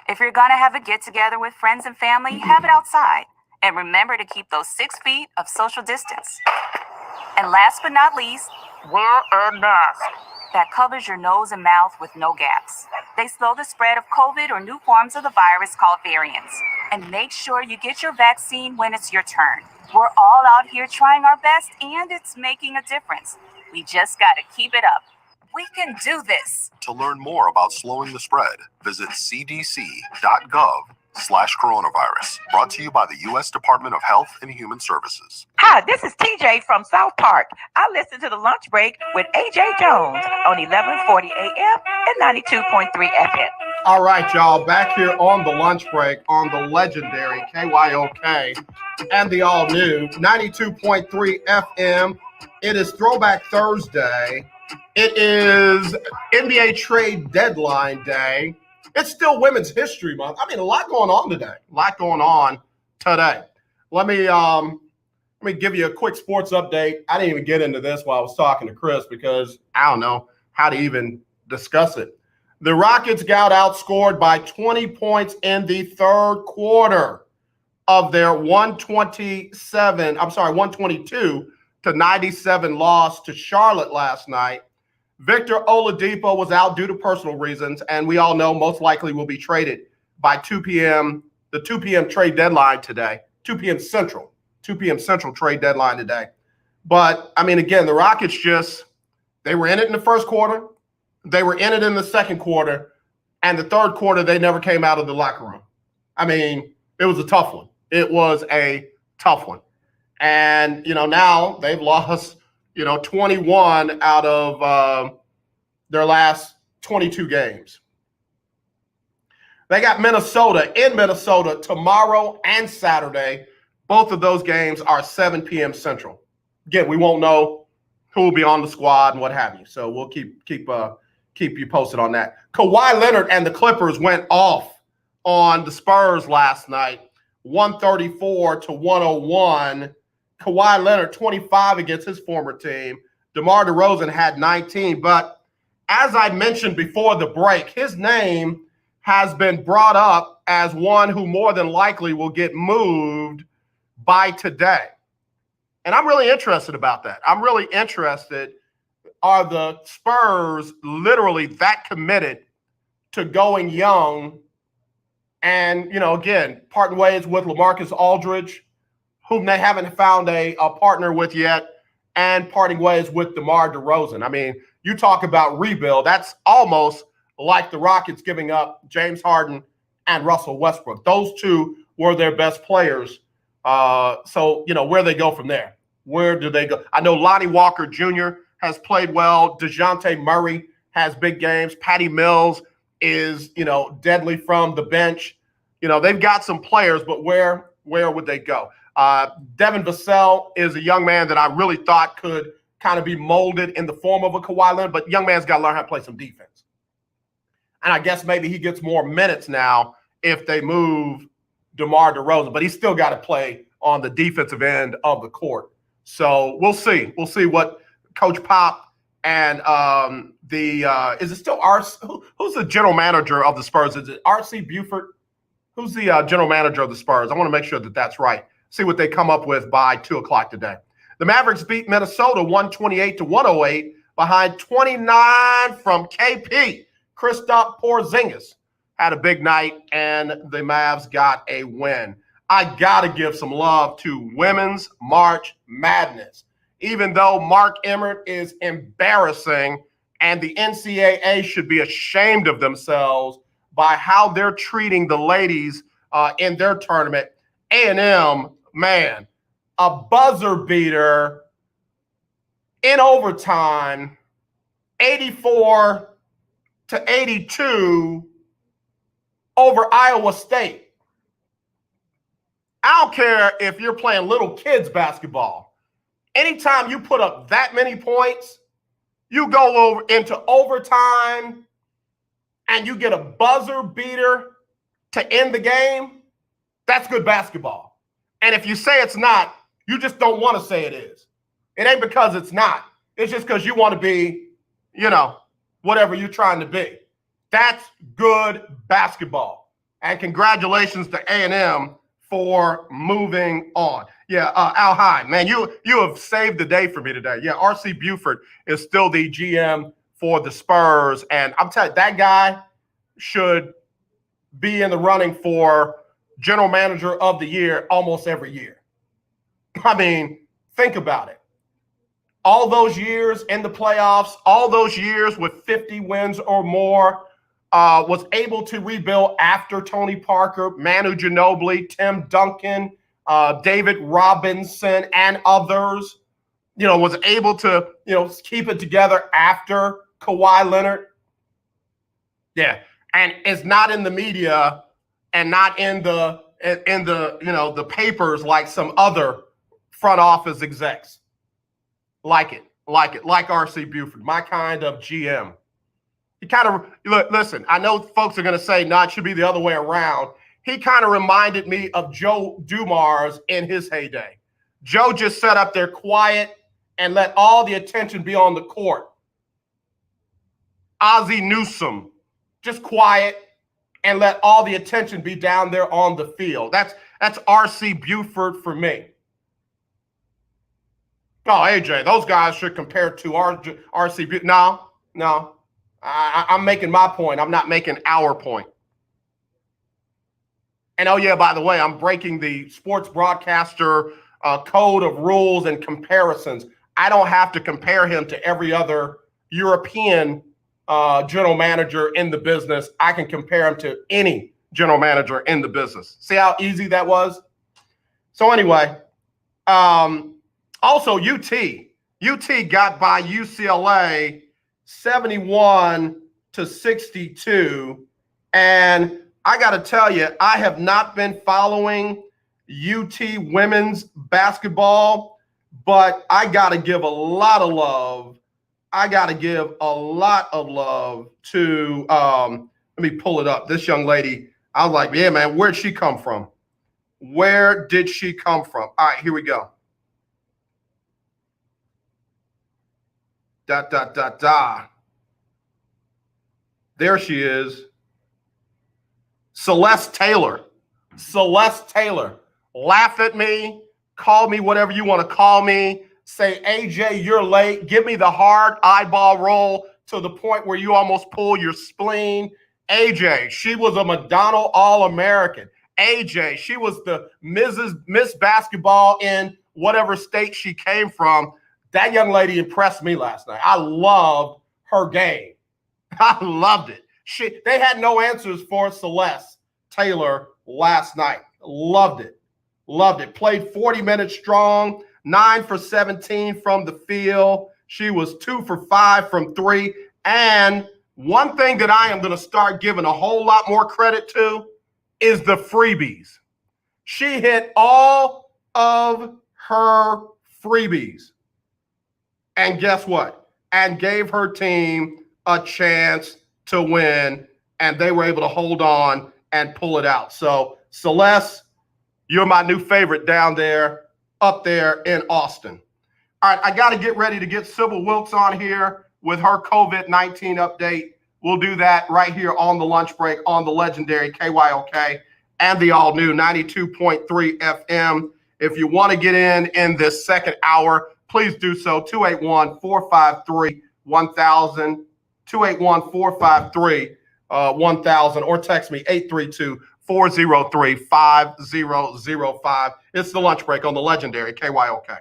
If you're gonna have a get-together with friends and family, have it outside. And remember to keep those 6 feet of social distance. And last but not least, wear a mask that covers your nose and mouth with no gaps. They slow the spread of COVID or new forms of the virus called variants. And make sure you get your vaccine when it's your turn. We're all out here trying our best, and it's making a difference. We just gotta keep it up. We can do this. To learn more about slowing the spread, visit cdc.gov/coronavirus. Brought to you by the U.S. Department of Health and Human Services. Hi, this is TJ from South Park. I listen to the lunch break with AJ Jones on 1140 AM and 92.3 FM. All right, y'all, back here on the lunch break on the legendary KYOK and the all-new 92.3 FM. It is Throwback Thursday. It is NBA trade deadline day. It's still Women's History Month. I mean, a lot going on today. Let me give you a quick sports update. I didn't even get into this while I was talking to Kris because I don't know how to even discuss it. The Rockets got outscored by 20 points in the third quarter of their 122-97 loss to Charlotte last night. Victor Oladipo was out due to personal reasons, and we all know most likely will be traded by 2 p.m., the 2 p.m. trade deadline today, 2 p.m. Central trade deadline today. But, I mean, again, the Rockets they were in it in the first quarter, they were in it in the second quarter, and the third quarter, they never came out of the locker room. I mean, it was a tough one. And, now they've lost 21 out of their last 22 games. They got Minnesota in Minnesota tomorrow and Saturday. Both of those games are 7 p.m. Central. Again, we won't know who will be on the squad and what have you. So we'll keep you posted on that. Kawhi Leonard and the Clippers went off on the Spurs last night, 134-101. Kawhi Leonard, 25 against his former team. DeMar DeRozan had 19. But as I mentioned before the break, his name has been brought up as one who more than likely will get moved by today. And I'm really interested about that. I'm really interested. Are the Spurs literally that committed to going young and, again, parting ways with LaMarcus Aldridge, whom they haven't found a partner with yet, and parting ways with DeMar DeRozan? I mean, you talk about rebuild. That's almost like the Rockets giving up James Harden and Russell Westbrook. Those two were their best players. So, where they go from there? Where do they go? I know Lonnie Walker Jr. has played well. DeJounte Murray has big games. Patty Mills is, deadly from the bench. They've got some players, but where would they go? Devin Vassell is a young man that I really thought could kind of be molded in the form of a Kawhi Leonard, but young man's got to learn how to play some defense. And I guess maybe he gets more minutes now if they move DeMar DeRozan, but he's still got to play on the defensive end of the court. So we'll see. We'll see what Coach Pop and is it still who's the general manager of the Spurs? Is it R.C. Buford? Who's the general manager of the Spurs? I want to make sure that that's right. See what they come up with by 2 o'clock today. The Mavericks beat Minnesota 128-108 behind 29 from KP. Kristaps Porzingis had a big night, and the Mavs got a win. I got to give some love to Women's March Madness. Even though Mark Emmert is embarrassing and the NCAA should be ashamed of themselves by how they're treating the ladies in their tournament, A&M, man, a buzzer beater in overtime, 84-82 over Iowa State. I don't care if you're playing little kids basketball. Anytime you put up that many points, you go over into overtime and you get a buzzer beater to end the game, that's good basketball. And if you say it's not, you just don't want to say it is. It ain't because it's not. It's just because you want to be, whatever you're trying to be. That's good basketball. And congratulations to A&M for moving on. Yeah, Al Hyde, man, you have saved the day for me today. Yeah, R.C. Buford is still the GM for the Spurs. And I'm telling you, that guy should be in the running for general manager of the year almost every year. I mean, think about it. All those years in the playoffs, all those years with 50 wins or more, was able to rebuild after Tony Parker, Manu Ginobili, Tim Duncan, David Robinson, and others, was able to, keep it together after Kawhi Leonard. Yeah. And is not in the media and not in the the papers like some other front office execs. Like R.C. Buford, my kind of GM. He kind of, listen, I know folks are going to say, no, it should be the other way around. He kind of reminded me of Joe Dumars in his heyday. Joe just sat up there quiet and let all the attention be on the court. Ozzie Newsome, just quiet and let all the attention be down there on the field. That's R.C. Buford for me. Oh, AJ, those guys should compare to R.C. Buford. No. I'm making my point. I'm not making our point. And oh, yeah, by the way, I'm breaking the sports broadcaster code of rules and comparisons. I don't have to compare him to every other European general manager in the business. I can compare him to any general manager in the business. See how easy that was? So anyway, also UT got by UCLA 71-62. And I got to tell you, I have not been following UT women's basketball, but I got to give a lot of love. To, let me pull it up. This young lady, I was like, yeah, man, where'd she come from? Where did she come from? All right, here we go. There she is. Celeste Taylor. Laugh at me. Call me whatever you want to call me. Say, AJ, you're late. Give me the hard eyeball roll to the point where you almost pull your spleen. AJ, she was a Madonna All-American. AJ, she was the Miss Basketball in whatever state she came from. That young lady impressed me last night. I loved her game. I loved it. They had no answers for Celeste Taylor last night. Loved it. Played 40 minutes strong, 9 for 17 from the field. She was 2 for 5 from 3. And one thing that I am going to start giving a whole lot more credit to is the freebies. She hit all of her freebies. And guess what? And gave her team a chance to win. And they were able to hold on and pull it out. So Celeste, you're my new favorite down there, up there in Austin. All right, I got to get ready to get Sybil Wilkes on here with her COVID-19 update. We'll do that right here on the lunch break on the legendary KYOK and the all-new 92.3 FM. If you want to get in this second hour, please do so. 281-453-1000, 281-453-1000, or text me 832-403-5005. It's the lunch break on the legendary KYOK.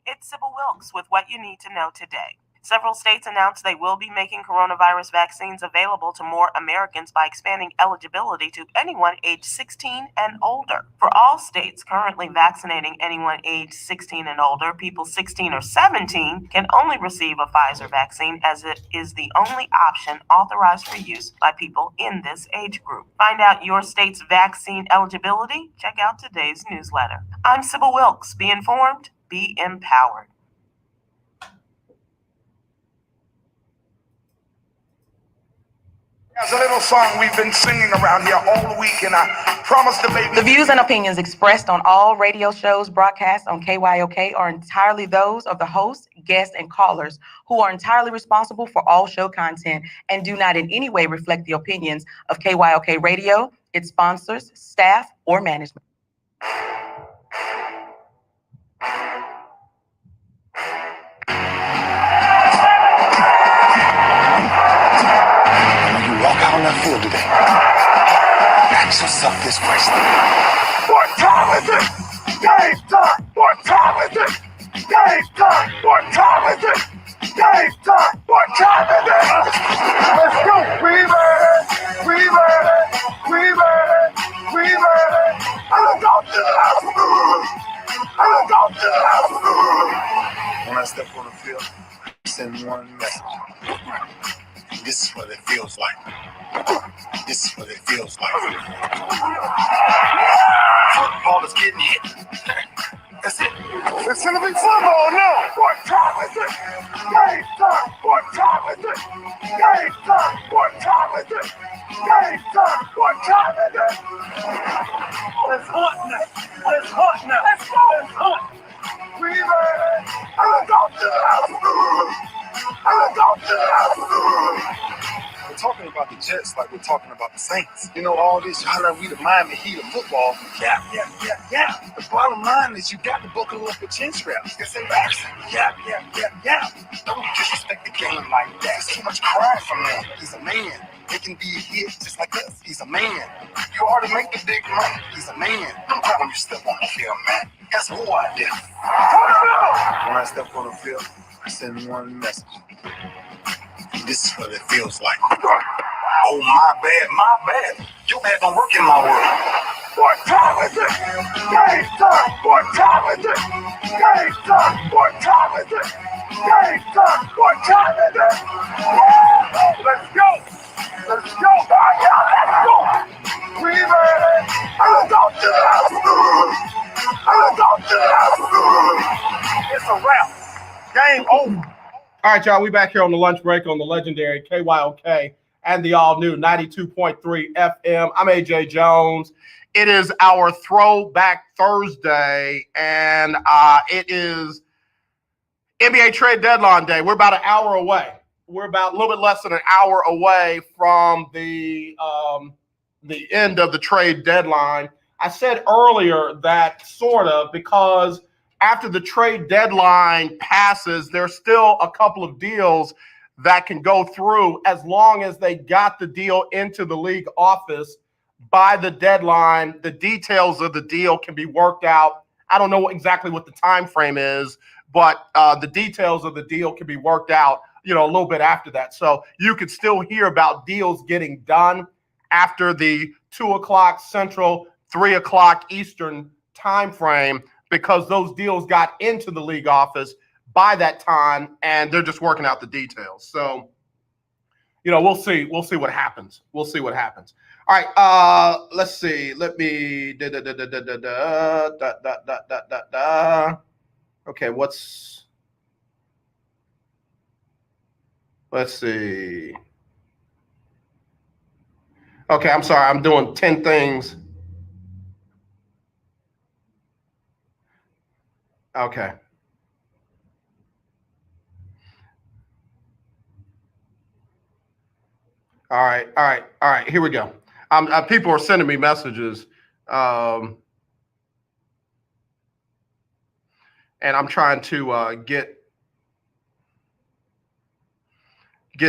It's Sybil Wilkes with what you need to know today. Several states announced they will be making coronavirus vaccines available to more Americans by expanding eligibility to anyone age 16 and older. For all states currently vaccinating anyone age 16 and older, people 16 or 17 can only receive a Pfizer vaccine, as it is the only option authorized for use by people in this age group. Find out your state's vaccine eligibility? Check out today's newsletter. I'm Sybil Wilkes. Be informed, be empowered. There's a little song we've been singing around here all week, and I promised to make The views and opinions expressed on all radio shows broadcast on KYOK are entirely those of the host, guests, and callers, who are entirely responsible for all show content and do not in any way reflect the opinions of KYOK Radio, its sponsors, staff, or management. Walk out on that field today. Ask yourself this question. what time is it? Game time! What time is it? Game time! What time is it? Game time! What time is it? Let's go! We ready! We ready! We ready! We ready! I'm going to the house! I'm going to the house! When I step on the field, I send one message. This is what it feels like. This is what it feels like. Football is getting hit. That's it. It's gonna be football now. What time is it? Game time. What time is it? Game time. What time is it? Game time. What time is it? It's hot now. It's hot now. Let's go. It's hot. We ready? I'm going to the house. I'm going to the house. We're talking about the Jets like we're talking about the Saints. You know, all this, how like we the Miami Heat of football. Yeah. The bottom line is you got to buckle up with chin straps. It's embarrassing. Yeah. Don't disrespect the game like that. There's too much crying from him. He's a man. He can be a hit just like us. He's a man. You ought to make the big money. He's a man. Don't cry when you step on the field, man. That's who I did. When I step on the field, I send one message. This is what it feels like. Oh, my bad. You had to work in my world. What time is it? Game time. What time is it? Game time. What time is it? Game time. What time is it? Let's go. Let's go. Let's go. We ready? I'm going to the house. I'm going to the house. It's a wrap. Game over. All right, y'all, we back here on the lunch break on the legendary KYOK and the all-new 92.3 FM. I'm AJ Jones. It is our Throwback Thursday, and it is NBA trade deadline day. We're about an hour away. We're about a little bit less than an hour away from the end of the trade deadline. I said earlier that sort of because after the trade deadline passes, there's still a couple of deals that can go through as long as they got the deal into the league office by the deadline. The details of the deal can be worked out. I don't know exactly what the time frame is, but the details of the deal can be worked out, a little bit after that. So you could still hear about deals getting done after the 2:00 Central, 3:00 Eastern time frame, because those deals got into the league office by that time, and they're just working out the details. So, we'll see. We'll see what happens. All right. Let's see. Let me. Okay. Let's see. Okay. I'm sorry. I'm doing 10 things Okay. All right. Here we go. People are sending me messages, and I'm trying to get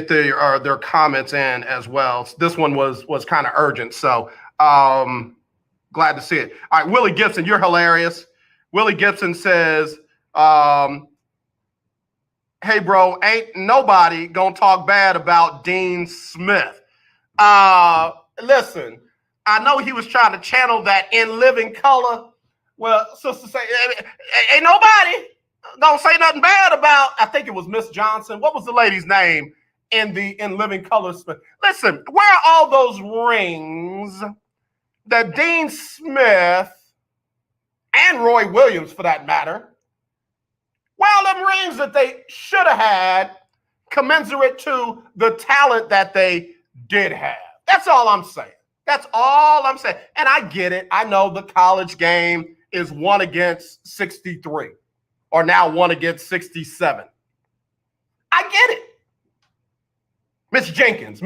their comments in as well. This one was kind of urgent, so glad to see it. All right, Willie Gibson, you're hilarious. Willie Gibson says, "Hey, bro, ain't nobody gonna talk bad about Dean Smith." Listen, I know he was trying to channel that In Living Color. Well, sister say, ain't nobody gonna say nothing bad about, I think it was Miss Johnson. What was the lady's name in Living Color? Listen, where are all those rings that Dean Smith and Roy Williams, for that matter, well, them rings that they should have had commensurate to the talent that they did have. That's all I'm saying. That's all I'm saying. And I get it. I know the college game is 1 against 63, or now 1 against 67. I get it. Miss Jenkins.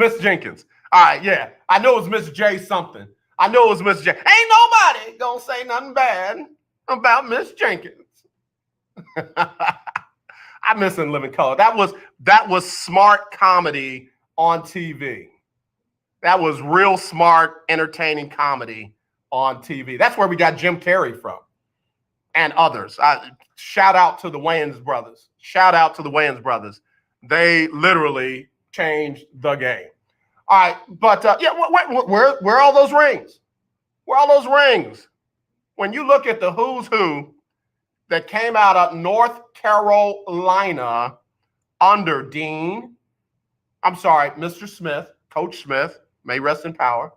All right, yeah. I know it was Miss J something. I know it was Miss J. Ain't nobody gonna say nothing bad about Miss Jenkins. I miss In Living Color. That was smart comedy on TV. That was real smart, entertaining comedy on TV. That's where we got Jim Carrey from and others. Shout out to the Wayans brothers. They literally changed the game. All right, but where are all those rings? Where are all those rings? When you look at the who's who that came out of North Carolina under Mr. Smith, Coach Smith, may rest in power,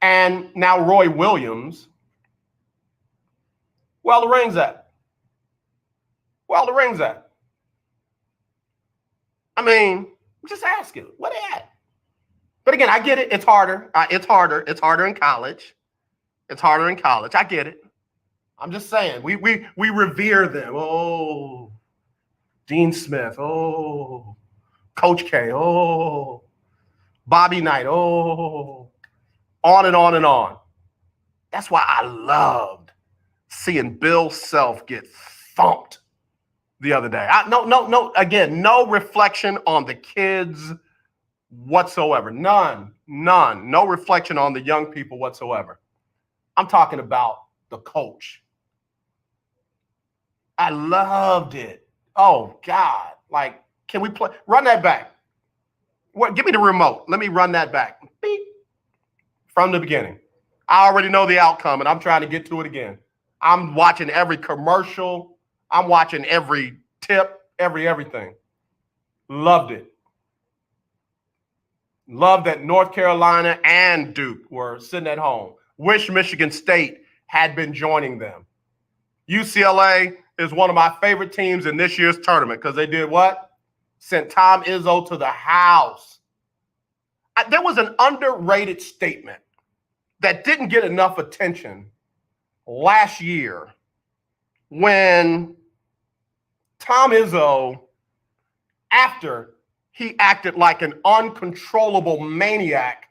and now Roy Williams. Where are the rings at? I mean, just asking, where they at? But again, I get it. It's harder. It's harder in college. I get it. I'm just saying, we revere them. Oh, Dean Smith. Oh, Coach K. Oh, Bobby Knight. Oh, on and on and on. That's why I loved seeing Bill Self get thumped the other day. Again, no reflection on the kids whatsoever. None. No reflection on the young people whatsoever. I'm talking about the coach. I loved it. Oh, God. Like, can we play? Run that back. Give me the remote. Let me run that back. Beep. From the beginning. I already know the outcome, and I'm trying to get to it again. I'm watching every commercial. I'm watching every tip, everything. Loved it. Loved that North Carolina and Duke were sitting at home. Wish Michigan State had been joining them. UCLA is one of my favorite teams in this year's tournament because they did what? Sent Tom Izzo to the house. There was an underrated statement that didn't get enough attention last year when Tom Izzo, after he acted like an uncontrollable maniac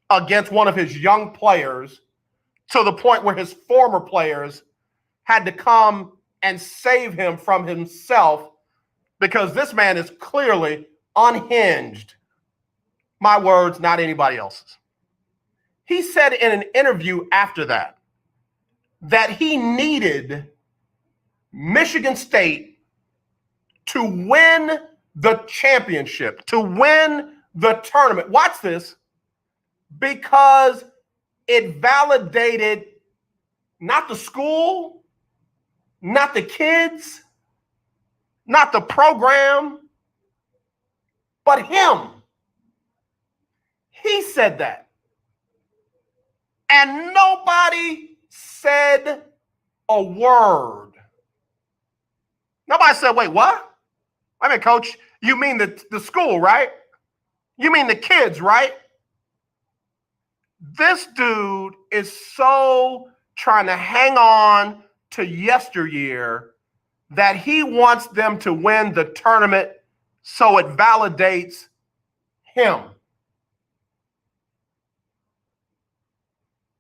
against one of his young players to the point where his former players had to come and save him from himself because this man is clearly unhinged. My words, not anybody else's. He said in an interview after that he needed Michigan State to win the championship, to win the tournament. Watch this, because it validated not the school, not the kids, not the program, but him. He said that. And nobody said a word. Nobody said, wait, what? I mean, coach, you mean the school, right? You mean the kids, right? This dude is so trying to hang on to yesteryear that he wants them to win the tournament so it validates him.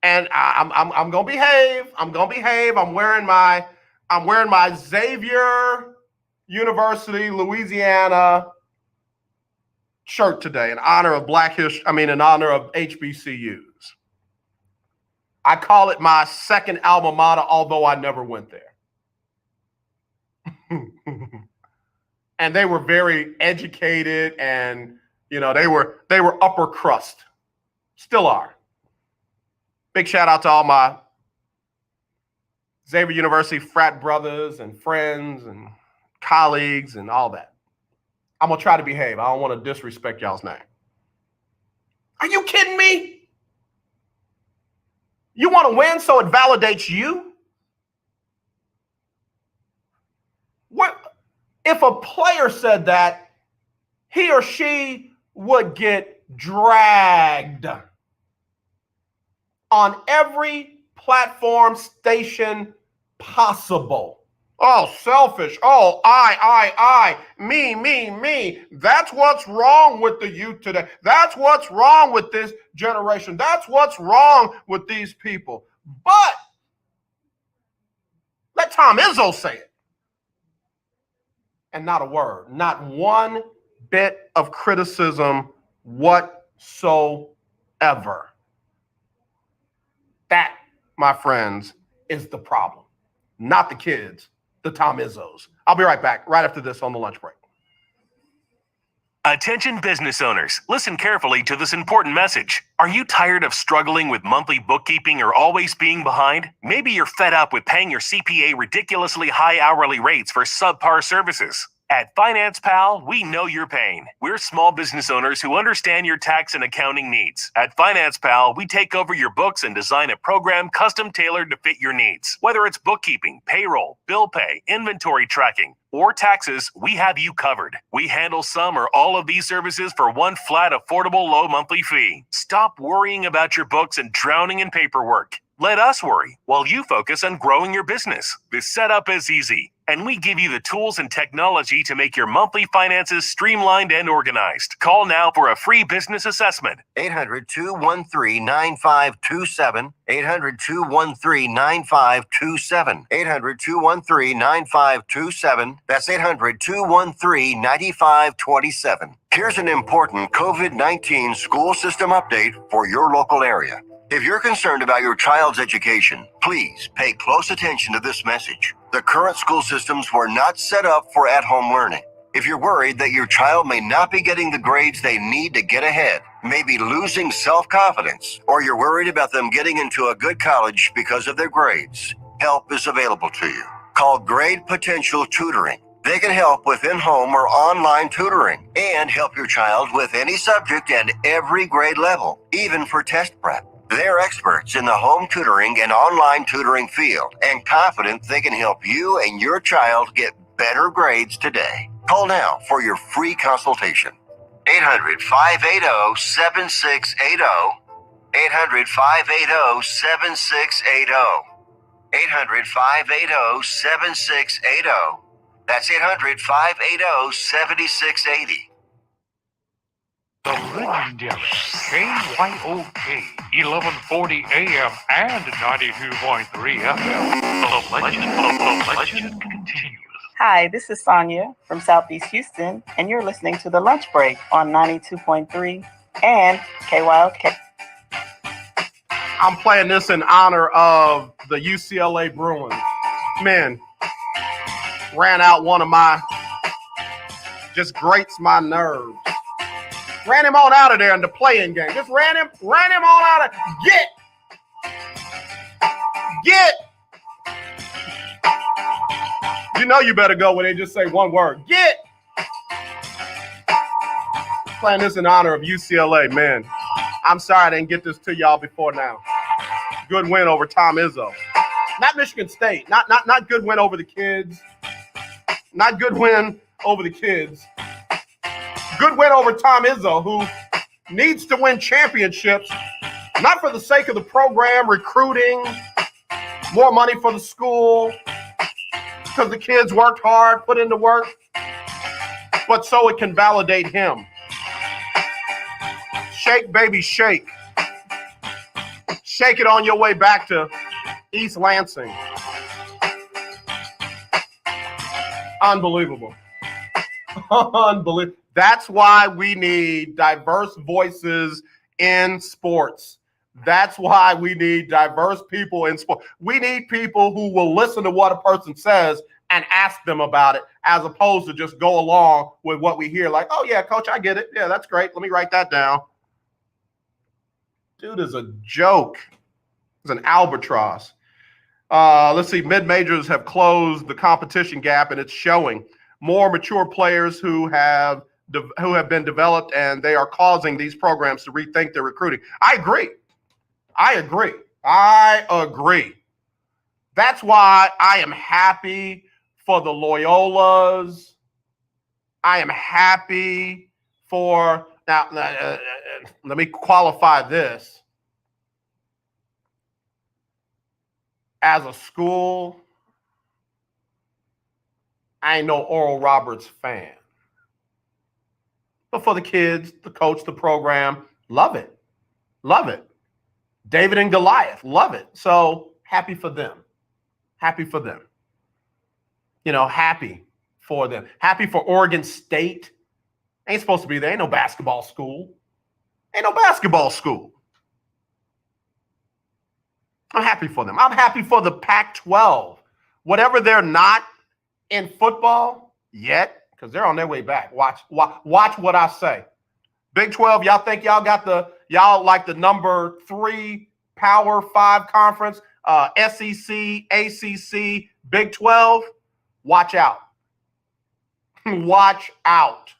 And I'm gonna behave. I'm gonna behave. I'm wearing my Xavier University, Louisiana shirt today in honor of in honor of HBCUs. I call it my second alma mater, although I never went there. And they were very educated, and they were upper crust. Still are. Big shout out to all my Xavier University frat brothers and friends and colleagues and all that. I'm gonna try to behave. I don't want to disrespect y'all's name. Are you kidding me? You want to win so it validates you? What if a player said that, he or she would get dragged on every platform station possible. Oh, selfish. Oh, I, me. That's what's wrong with the youth today. That's what's wrong with this generation. That's what's wrong with these people. But let Tom Izzo say it. And not a word, not one bit of criticism whatsoever. That, my friends, is the problem. Not the kids, the Tom Izzos. I'll be right back right after this on the lunch break. Attention business owners, listen carefully to this important message. Are you tired of struggling with monthly bookkeeping or always being behind? Maybe you're fed up with paying your CPA ridiculously high hourly rates for subpar services. At Finance Pal, we know your pain. We're small business owners who understand your tax and accounting needs. At Finance Pal, we take over your books and design a program custom tailored to fit your needs. Whether it's bookkeeping, payroll, bill pay, inventory tracking, or taxes, we have you covered. We handle some or all of these services for one flat, affordable, low monthly fee. Stop worrying about your books and drowning in paperwork. Let us worry while you focus on growing your business. This setup is easy, and we give you the tools and technology to make your monthly finances streamlined and organized. Call now for a free business assessment. 800-213-9527. 800-213-9527. 800-213-9527. That's 800-213-9527. Here's an important COVID-19 school system update for your local area. If you're concerned about your child's education, please pay close attention to this message. The current school systems were not set up for at-home learning. If you're worried that your child may not be getting the grades they need to get ahead, maybe losing self-confidence, or you're worried about them getting into a good college because of their grades, help is available to you. Call Grade Potential Tutoring. They can help with in-home or online tutoring and help your child with any subject and every grade level, even for test prep. They're experts in the home tutoring and online tutoring field and confident they can help you and your child get better grades today. Call now for your free consultation. 800-580-7680. 800-580-7680. 800-580-7680. That's 800-580-7680. The legendary KYOK 1140 AM and 92.3 FM. The legend continues. Hi, this is Sonia from Southeast Houston, and you're listening to The Lunch Break on 92.3 and KYOK. I'm playing this in honor of the UCLA Bruins. Man, ran out one of my, just grates my nerves. Ran him on out of there in the playing game. Just ran him on out of, get. You know you better go when they just say one word, get. Playing this in honor of UCLA, man. I'm sorry I didn't get this to y'all before now. Good win over Tom Izzo. Not Michigan State. Not good win over the kids. Not good win over the kids. Good win over Tom Izzo, who needs to win championships, not for the sake of the program, recruiting, more money for the school, because the kids worked hard, put in the work, but so it can validate him. Shake, baby, shake. Shake it on your way back to East Lansing. Unbelievable. Unbelievable. That's why we need diverse voices in sports. That's why we need diverse people in sports. We need people who will listen to what a person says and ask them about it, as opposed to just go along with what we hear. Like, oh, yeah, coach, I get it. Yeah, that's great. Let me write that down. Dude is a joke. It's an albatross. Let's see. Mid-majors have closed the competition gap, and it's showing. More mature players who have been developed, and they are causing these programs to rethink their recruiting. I agree. That's why I am happy for the Loyolas. I am happy for now. Let me qualify this. As a school, I ain't no Oral Roberts fan. But for the kids, the coach, the program, love it. Love it. David and Goliath, love it. So happy for them. Happy for them. You know, happy for them. Happy for Oregon State. Ain't supposed to be there. Ain't no basketball school. Ain't no basketball school. I'm happy for them. I'm happy for the Pac-12. Whatever they're not in football yet, because they're on their way back. Watch what I say. Big 12, y'all think y'all like the number 3 Power 5 conference, SEC, ACC, Big 12? Watch out. Watch out.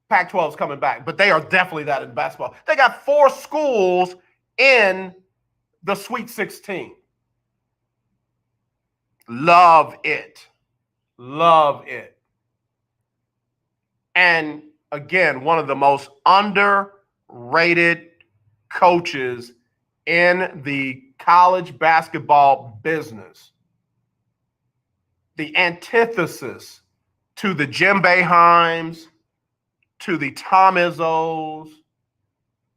Pac-12's coming back, but they are definitely that in basketball. They got 4 schools in the Sweet 16. Love it. Love it. And again, one of the most underrated coaches in the college basketball business. The antithesis to the Jim Boeheims, to the Tom Izzos,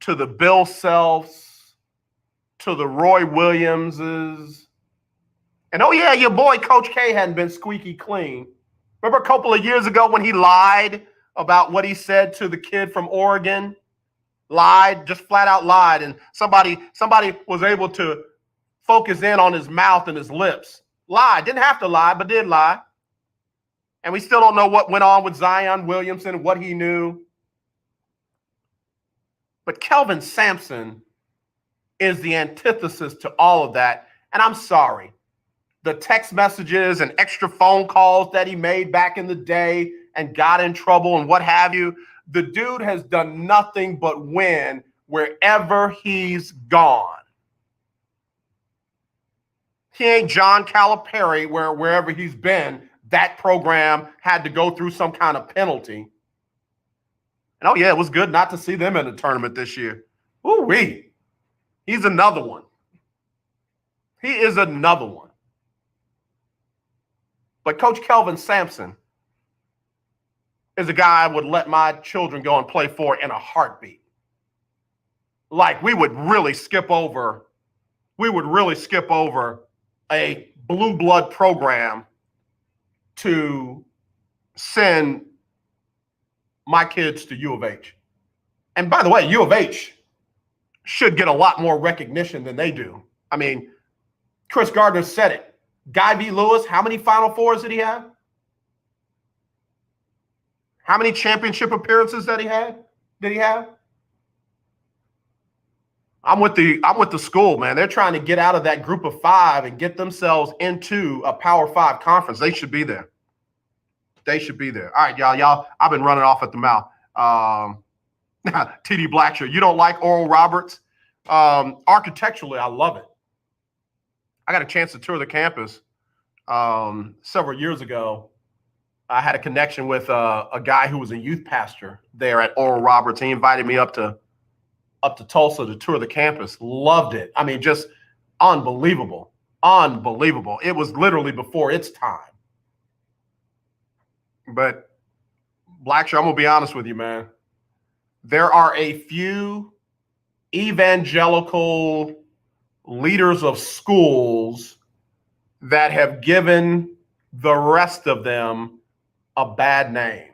to the Bill Selfs, to the Roy Williamses. And oh yeah, your boy Coach K hadn't been squeaky clean. Remember a couple of years ago when he lied about what he said to the kid from Oregon? Lied, just flat out lied. And somebody was able to focus in on his mouth and his lips. Lied, didn't have to lie, but did lie. And we still don't know what went on with Zion Williamson, what he knew. But Kelvin Sampson is the antithesis to all of that. And I'm sorry. The text messages and extra phone calls that he made back in the day and got in trouble and what have you, the dude has done nothing but win wherever he's gone. He ain't John Calipari where wherever he's been, that program had to go through some kind of penalty. And oh yeah, it was good not to see them in the tournament this year. Ooh-wee. He's another one. He is another one. But Coach Kelvin Sampson is a guy I would let my children go and play for in a heartbeat. Like we would really skip over a blue blood program to send my kids to U of H. And by the way, U of H should get a lot more recognition than they do. I mean, Kris Gardner said it. Guy V. Lewis, how many Final Fours did he have? How many championship appearances did he have? I'm with the school, man. They're trying to get out of that group of 5 and get themselves into a Power 5 conference. They should be there. They should be there. All right, y'all. I've been running off at the mouth. TD Blackshirt, you don't like Oral Roberts? Architecturally, I love it. I got a chance to tour the campus several years ago. I had a connection with a guy who was a youth pastor there at Oral Roberts. He invited me up to Tulsa to tour the campus. Loved it. I mean, just unbelievable. Unbelievable. It was literally before its time. But Blackshaw, I'm going to be honest with you, man. There are a few evangelical leaders of schools that have given the rest of them a bad name.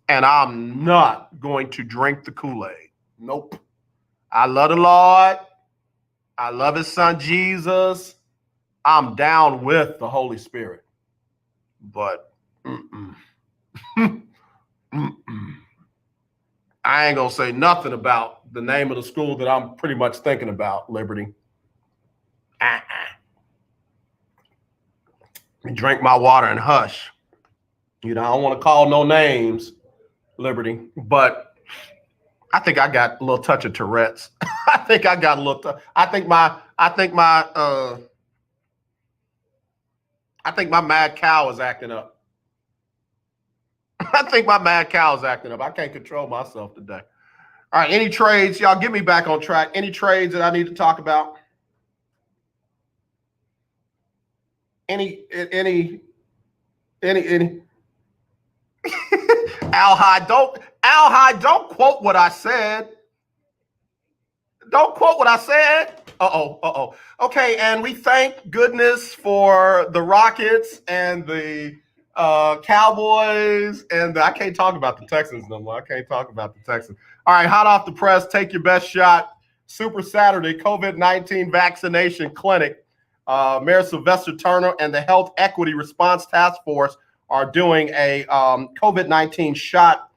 And I'm not going to drink the Kool-Aid. Nope. I love the Lord. I love his son, Jesus. I'm down with the Holy Spirit. But I ain't going to say nothing about the name of the school that I'm pretty much thinking about, Liberty. Drink my water and hush. You know, I don't want to call no names, Liberty, but I think I got a little touch of Tourette's. I think I got a little. I think my mad cow is acting up. I think my mad cow is acting up. I can't control myself today. All right, any trades? Y'all get me back on track. Any trades that I need to talk about? Any Al-High, don't quote what I said. Don't quote what I said. Uh-oh. Okay, and we thank goodness for the Rockets and the Cowboys and I can't talk about the Texans no more. I can't talk about the Texans. All right, hot off the press, take your best shot. Super Saturday COVID-19 vaccination clinic. Mayor Sylvester Turner and the Health Equity Response Task Force are doing a COVID-19 shot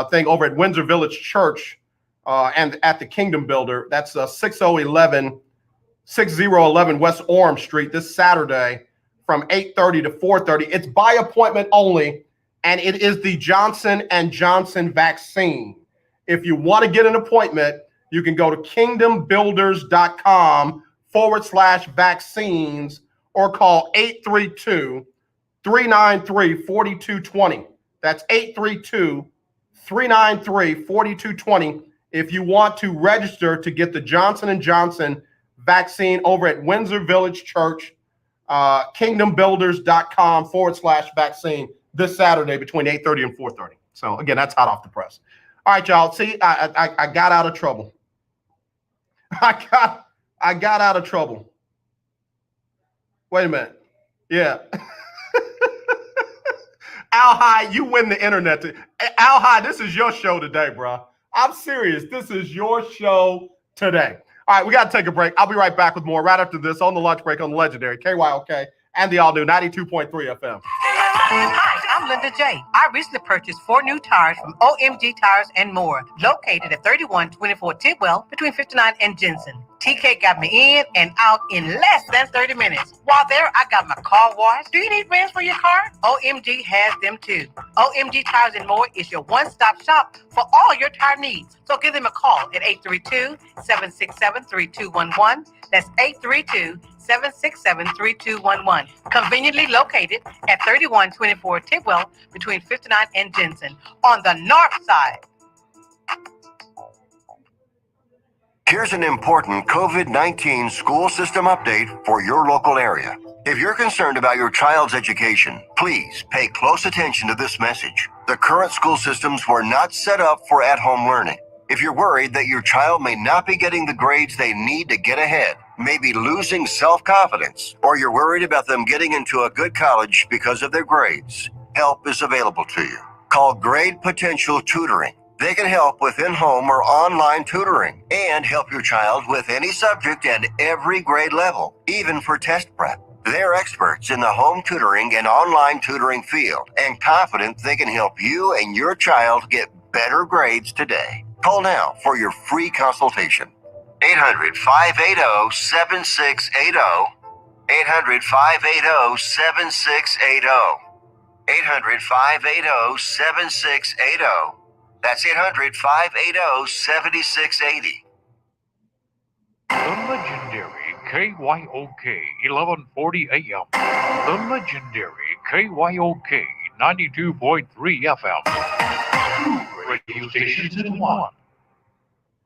thing over at Windsor Village Church and at the Kingdom Builder. That's 6011 West Orem Street this Saturday from 8:30 to 4:30. It's by appointment only, and it is the Johnson & Johnson vaccine. If you want to get an appointment, you can go to kingdombuilders.com/vaccines or call 832-393-4220. That's 832-393-4220 if you want to register to get the Johnson & Johnson vaccine over at Windsor Village Church, kingdombuilders.com/vaccine this Saturday between 8:30 and 4:30. So again, that's hot off the press. All right, y'all. See, I got out of trouble. I got out of trouble. Wait a minute. Yeah. Al-High, you win the internet. Al-High, this is your show today, bro. I'm serious. This is your show today. All right, we got to take a break. I'll be right back with more right after this on the lunch break on the Legendary KYOK and the all-new 92.3 FM. Hi, I'm Linda J. I recently purchased 4 new tires from OMG Tires and More, located at 3124 Tidwell between 59 and Jensen. TK got me in and out in less than 30 minutes. While there, I got my car washed. Do you need rims for your car? OMG has them too. OMG Tires and More is your one-stop shop for all your tire needs. So give them a call at 832-767-3211. That's 832-767-3211. Conveniently located at 3124 Tidwell between 59 and Jensen on the north side. Here's an important COVID-19 school system update for your local area. If you're concerned about your child's education, please pay close attention to this message. The current school systems were not set up for at-home learning. If you're worried that your child may not be getting the grades they need to get ahead, maybe losing self-confidence, or you're worried about them getting into a good college because of their grades, help is available to you. Call Grade Potential Tutoring. They can help with in-home or online tutoring and help your child with any subject and every grade level, even for test prep. They're experts in the home tutoring and online tutoring field and confident they can help you and your child get better grades today. Call now for your free consultation. 800-580-7680. 800-580-7680. 800-580-7680. That's 800-580-7680. The legendary KYOK 1140 AM. The legendary KYOK 92.3 FM. 2 radio stations in one.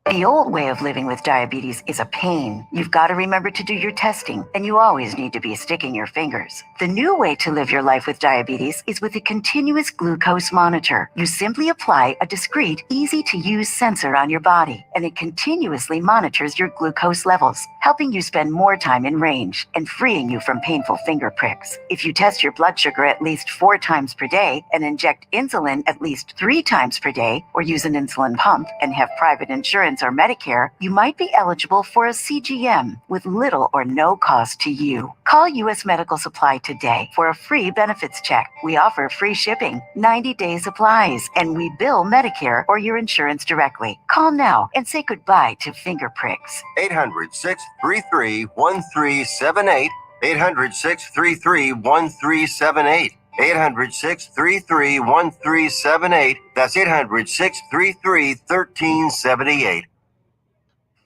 The old way of living with diabetes is a pain. You've got to remember to do your testing, and you always need to be sticking your fingers. The new way to live your life with diabetes is with a continuous glucose monitor. You simply apply a discreet, easy-to-use sensor on your body, and it continuously monitors your glucose levels, helping you spend more time in range and freeing you from painful finger pricks. If you test your blood sugar at least 4 times per day and inject insulin at least 3 times per day, or use an insulin pump and have private insurance or Medicare, you might be eligible for a CGM with little or no cost to you. Call U.S. Medical Supply today for a free benefits check. We offer free shipping, 90-day supplies, and we bill Medicare or your insurance directly. Call now and say goodbye to finger pricks. 800-633-1378. 800-633-1378. 800-633-1378. That's 800-633-1378.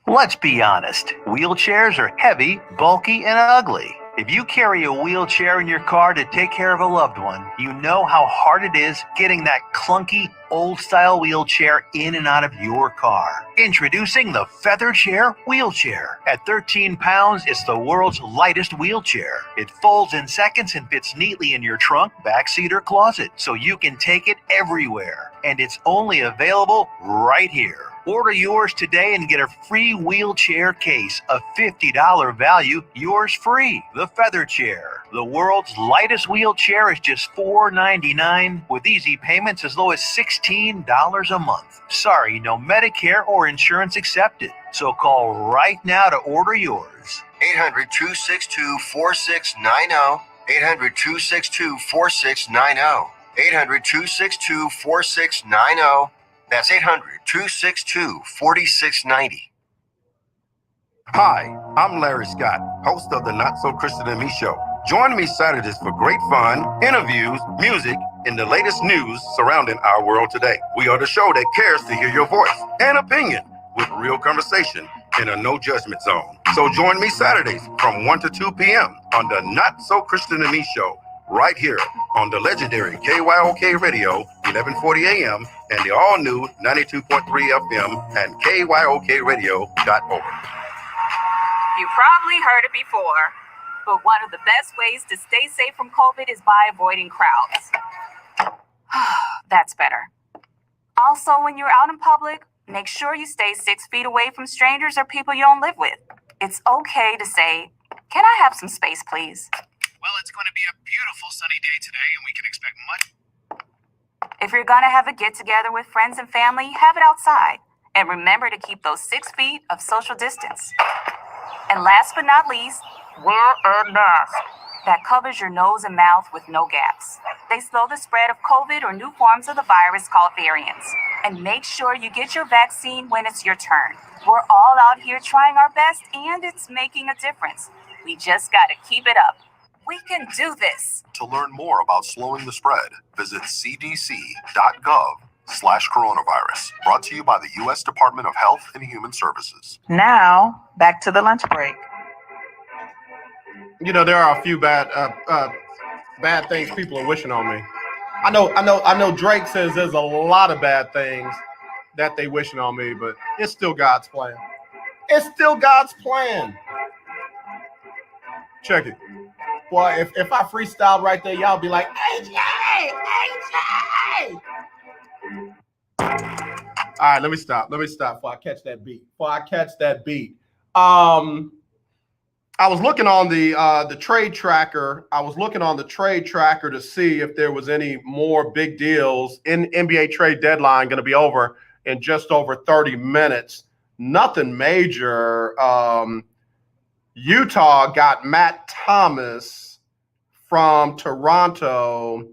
Let's be honest, wheelchairs are heavy, bulky, and ugly. If you carry a wheelchair in your car to take care of a loved one, you know how hard it is getting that clunky, old-style wheelchair in and out of your car. Introducing the Feather Chair Wheelchair. At 13 pounds, it's the world's lightest wheelchair. It folds in seconds and fits neatly in your trunk, backseat, or closet, so you can take it everywhere. And it's only available right here. Order yours today and get a free wheelchair case, a $50 value, yours free. The Feather Chair. The world's lightest wheelchair is just $4.99 with easy payments as low as $16 a month. Sorry, no Medicare or insurance accepted. So call right now to order yours. 800-262-4690. 800-262-4690. 800-262-4690. That's 800-262-4690. Hi, I'm Larry Scott, host of the Not So Christian and Me Show. Join me Saturdays for great fun, interviews, music, and the latest news surrounding our world today. We are the show that cares to hear your voice and opinion with real conversation in a no judgment zone. So join me Saturdays from 1 to 2 p.m. on the Not So Christian and Me Show, right here on the legendary KYOK Radio, 1140 AM, and the all-new 92.3 FM and KYOKradio.org. You probably heard it before, but one of the best ways to stay safe from COVID is by avoiding crowds. That's better. Also, when you're out in public, make sure you stay 6 feet away from strangers or people you don't live with. It's okay to say, "Can I have some space, please?" Well, it's going to be a beautiful sunny day today, and we can expect much. If you're going to have a get-together with friends and family, have it outside. And remember to keep those 6 feet of social distance. And last but not least, wear a mask that covers your nose and mouth with no gaps. They slow the spread of COVID or new forms of the virus called variants. And make sure you get your vaccine when it's your turn. We're all out here trying our best, and it's making a difference. We just got to keep it up. We can do this. To learn more about slowing the spread, visit cdc.gov/coronavirus. Brought to you by the U.S. Department of Health and Human Services. Now, back to the lunch break. You know, there are a few bad things people are wishing on me. I know Drake says there's a lot of bad things that they wishing on me, but it's still God's plan. It's still God's plan. Check it. Boy, if I freestyled right there, y'all be like, AJ! All right, let me stop before I catch that beat. I was looking on the trade tracker. I was looking on the trade tracker to see if there was any more big deals in NBA trade deadline going to be over in just over 30 minutes. Nothing major. Utah got Matt Thomas from Toronto.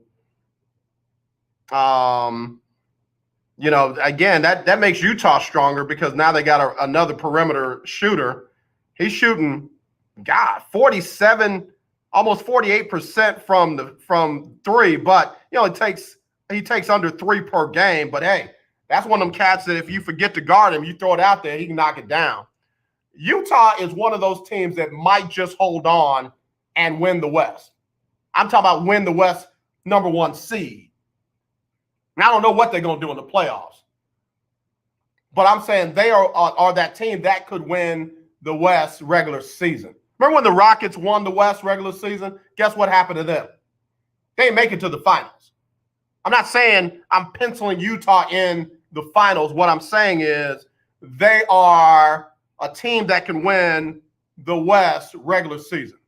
You know, again, that makes Utah stronger because now they got another perimeter shooter. He's shooting, 47, almost 48% from three, but you know, he takes under 3 per game. But hey, that's one of them cats that if you forget to guard him, you throw it out there, he can knock it down. Utah is one of those teams that might just hold on and win the West. I'm talking about win the West #1 seed. And I don't know what they're going to do in the playoffs. But I'm saying they are that team that could win the West regular season. Remember when the Rockets won the West regular season? Guess what happened to them? They didn't make it to the finals. I'm not saying I'm penciling Utah in the finals. What I'm saying is they are a team that can win the West regular season.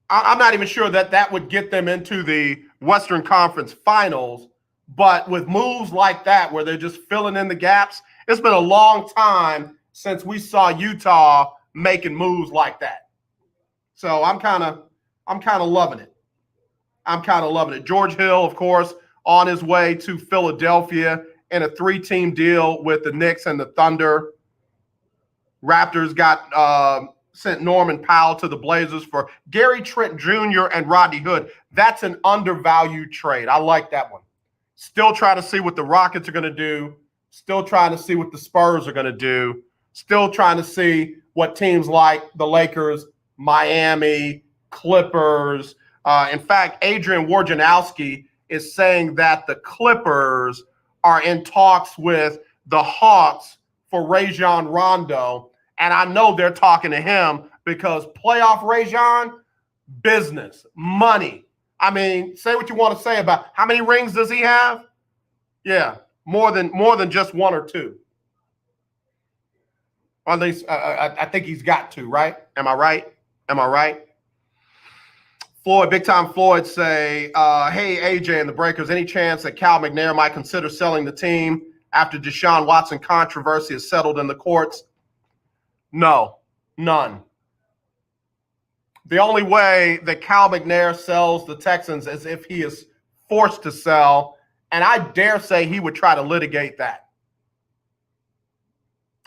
I'm not even sure that would get them into the Western Conference Finals, but with moves like that where they're just filling in the gaps, it's been a long time since we saw Utah making moves like that. So I'm kind of loving it. I'm kind of loving it. George Hill, of course, on his way to Philadelphia in a 3-team deal with the Knicks and the Thunder. Raptors got sent Norman Powell to the Blazers for Gary Trent Jr. and Rodney Hood. That's an undervalued trade. I like that one. Still trying to see what the Rockets are going to do. Still trying to see what the Spurs are going to do. Still trying to see what teams like the Lakers, Miami, Clippers. In fact, Adrian Wojnarowski is saying that the Clippers are in talks with the Hawks for Rajon Rondo. And I know they're talking to him because playoff Rajon, business, money. I mean, say what you want to say about how many rings does he have? Yeah, more than just one or two. Or at least I think he's got two, right? Am I right? Am I right? Floyd, Big Time Floyd say, hey, AJ and the Breakers, any chance that Cal McNair might consider selling the team after Deshaun Watson controversy is settled in the courts? No, none. The only way that Cal McNair sells the Texans is if he is forced to sell, and I dare say he would try to litigate that.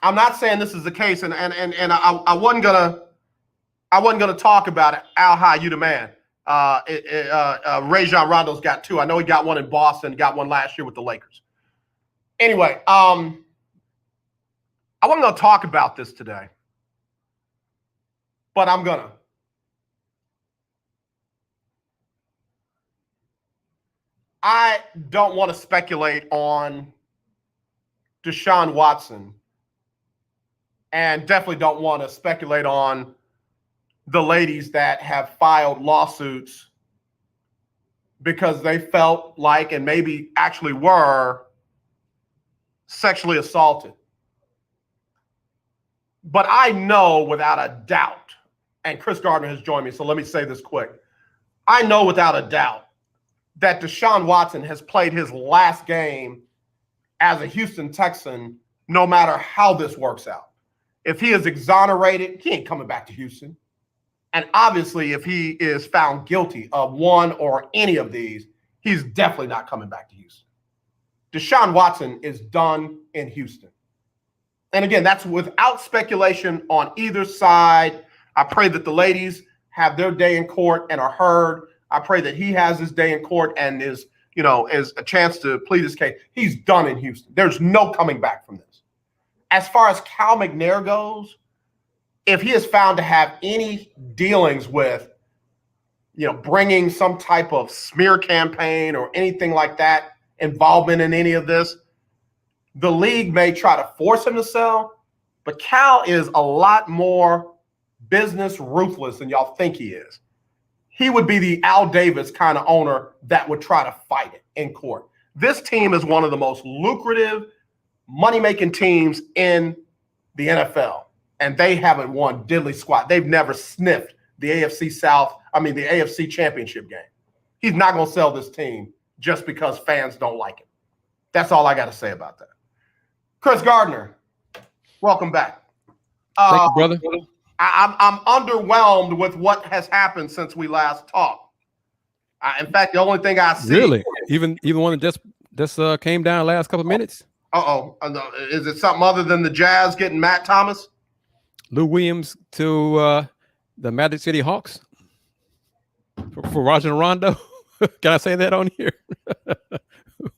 I'm not saying this is the case, and I wasn't gonna talk about it. Al High, you the man. Rajon Rondo's got two. I know he got one in Boston, got one last year with the Lakers. Anyway, I wasn't gonna talk about this today, but I'm gonna. I don't want to speculate on Deshaun Watson, and definitely don't want to speculate on the ladies that have filed lawsuits because they felt like, and maybe actually were, sexually assaulted. But I know without a doubt, and Kris Gardner has joined me, so let me say this quick. I know without a doubt that Deshaun Watson has played his last game as a Houston Texan, no matter how this works out. If he is exonerated, he ain't coming back to Houston. And obviously, if he is found guilty of one or any of these, he's definitely not coming back to Houston. Deshaun Watson is done in Houston. And again, that's without speculation on either side. I pray that the ladies have their day in court and are heard. I pray that he has his day in court and is a chance to plead his case. He's done in Houston. There's no coming back from this. As far as Cal McNair goes, if he is found to have any dealings with, bringing some type of smear campaign or anything like that, involvement in any of this, the league may try to force him to sell, but Cal is a lot more business ruthless than y'all think he is. He would be the Al Davis kind of owner that would try to fight it in court. This team is one of the most lucrative money-making teams in the NFL, and they haven't won diddly squat. They've never sniffed the the AFC championship game. He's not going to sell this team just because fans don't like him. That's all I got to say about that. Kris Gardner, welcome back. Thank you, brother. I'm underwhelmed with what has happened since we last talked. In fact, the only thing I see really, even one that just came down last couple of minutes. Is it something other than the Jazz getting Matt Thomas? Lou Williams to the Magic City Hawks for Rajon Rondo. Can I say that on here?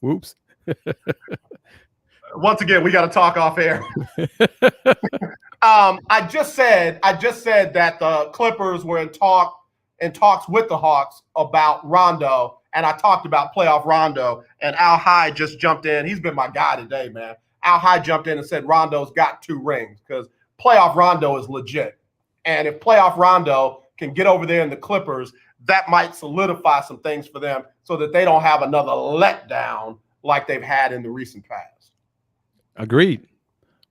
Whoops. Once again, we got to talk off air. I just said that the Clippers were in talks with the Hawks about Rondo, and I talked about playoff Rondo, and Al High just jumped in. He's been my guy today, man. Al High jumped in and said Rondo's got 2 rings because playoff Rondo is legit. And if playoff Rondo can get over there in the Clippers, that might solidify some things for them so that they don't have another letdown like they've had in the recent past. Agreed.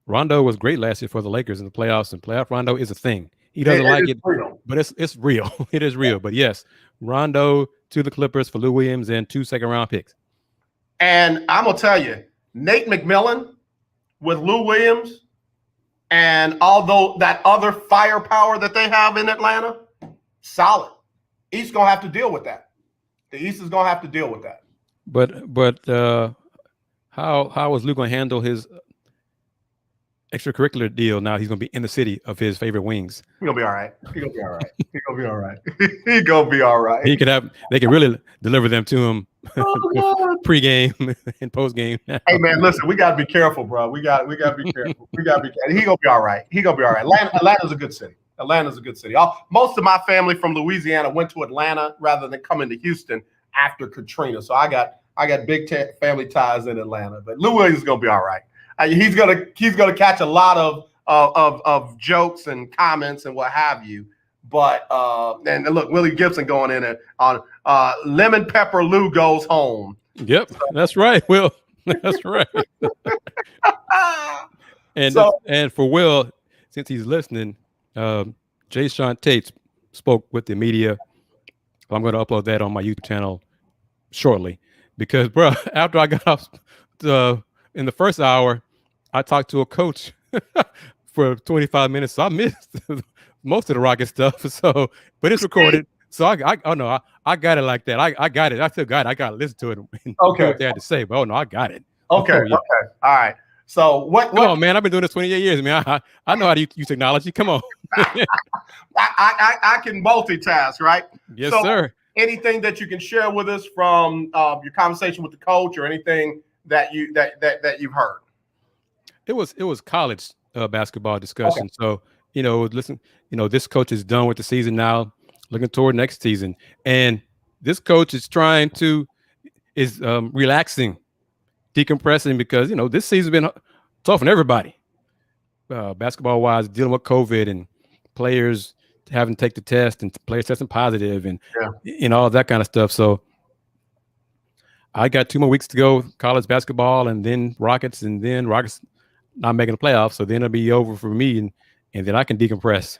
Rondo was great last year for the Lakers in the playoffs, and playoff Rondo is a thing. He doesn't like it, but it's real. It is real. But yes, Rondo to the Clippers for Lou Williams and 2 second-round picks. And I'm going to tell you, Nate McMillan with Lou Williams, and although that other firepower that they have in Atlanta, solid. East going to have to deal with that. The East is going to have to deal with that. But how is Lou going to handle his extracurricular deal now? He's going to be in the city of his favorite wings. He's going to be all right. He's going to be all right. He's going to be all right. He's going to be all right. They can really deliver them to him pre-game and post-game. Hey, man, listen, we got to be careful, bro. We got to be careful. We got to be careful. He's going to be all right. He's going to be all right. Atlanta's a good city. Atlanta's a good city. Most of my family from Louisiana went to Atlanta rather than coming to Houston after Katrina. So I got big family ties in Atlanta. But Lou Williams is going to be all right. He's gonna catch a lot of jokes and comments and what have you. But and look, Willie Gibson going in on lemon pepper Lou goes home. Yep, that's right, Will. That's right. And for Will, since he's listening, Jay Sean Tate spoke with the media. I'm going to upload that on my YouTube channel shortly because, bro, after I got off in the first hour, I talked to a coach for 25 minutes, so I missed most of the Rocket stuff. So, but it's recorded, so I got it like that. I got it. I still got it. I got to listen to it and hear what they had to say. But I got it. Okay. Oh, yeah. Okay. All right. So what? Come on, man. I've been doing this 28 years. Man, I know how to use technology. Come on. I can multitask, right? Yes, sir. Anything that you can share with us from your conversation with the coach, or anything that you've heard? It was college basketball discussion. Okay. So listen, this coach is done with the season now, looking toward next season, and this coach is relaxing, decompressing because this season's been tough on everybody, basketball wise, dealing with COVID and players having to take the test and players testing positive and all that kind of stuff. So I got 2 more weeks to go, college basketball, and then Rockets not making the playoffs. So then it'll be over for me, and then I can decompress.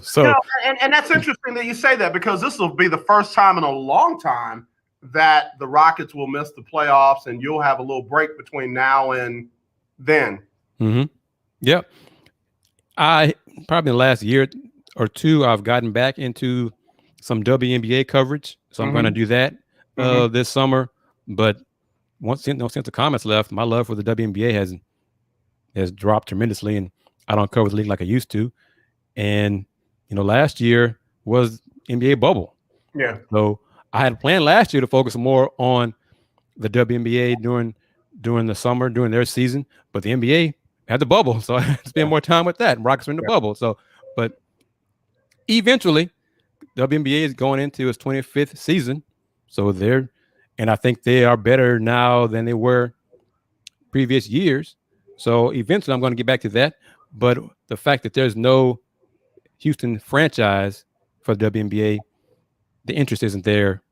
So and that's interesting that you say that, because this will be the first time in a long time that the Rockets will miss the playoffs, and you'll have a little break between now and then. Mm-hmm. Yep. I probably in the last year or two, I've gotten back into some WNBA coverage, so I'm going to do that this summer. But since the comments left, my love for the WNBA has dropped tremendously, and I don't cover the league like I used to. And last year was NBA bubble. Yeah. So I had planned last year to focus more on the WNBA during the summer, during their season, but the NBA had the bubble, so I had to spend more time with that. And Rockets were in the bubble. So, but eventually, WNBA is going into its 25th season. So and I think they are better now than they were previous years. So eventually I'm going to get back to that. But the fact that there's no Houston franchise for the WNBA, the interest isn't there,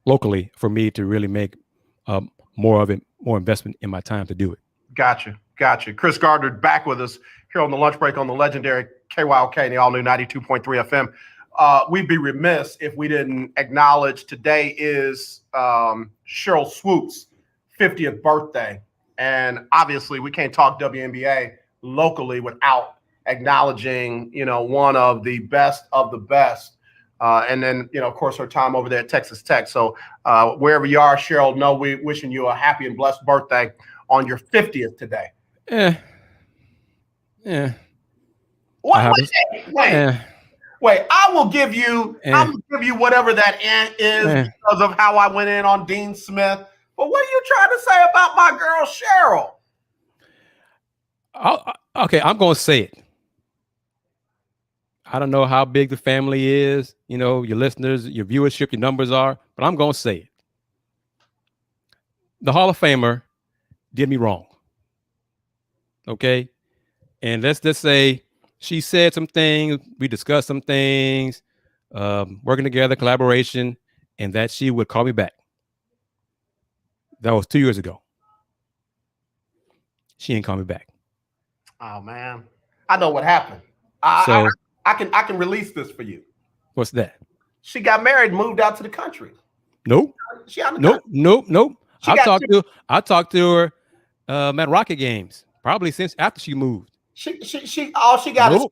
locally for me to really make more investment in my time to do it. Gotcha. Kris Gardner back with us here on the lunch break on the legendary KYOK and the all-new 92.3 FM. We'd be remiss if we didn't acknowledge today is Cheryl Swoop's 50th birthday. And obviously we can't talk WNBA locally without acknowledging, one of the best of the best. And then, of course, her time over there at Texas Tech. So wherever you are, Cheryl, we're wishing you a happy and blessed birthday on your 50th today. Yeah. Wait, I will give you whatever that is because of how I went in on Dean Smith. But what are you trying to say about my girl Cheryl? Okay, I'm going to say it. I don't know how big the family is, you know, your listeners, your viewership, your numbers are, but I'm going to say it. The Hall of Famer did me wrong. Okay. And let's just say she said some things, we discussed some things, working together, collaboration, and that she would call me back. That was 2 years ago. She ain't call me back. Oh man, I know what happened. I can release this for you. What's that? She got married and moved out to the country. Nope. She out of the Nope. I talked to her at Rocket games, probably since after she moved. She all she got is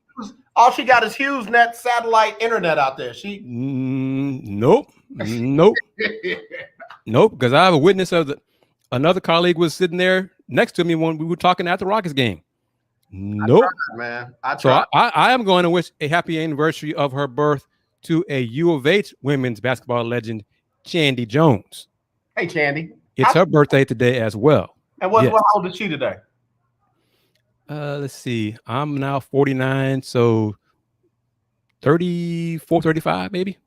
HughesNet satellite internet out there. Nope. Nope. Because I have a witness of another colleague was sitting there next to me when we were talking at the Rockets game. Nope, man. So I am going to wish a happy anniversary of her birth to a U of H women's basketball legend, Chandy Jones. Hey, Chandy. It's her birthday today as well. And what how old is she today? Let's see. I'm now 49, so 34, 35 maybe.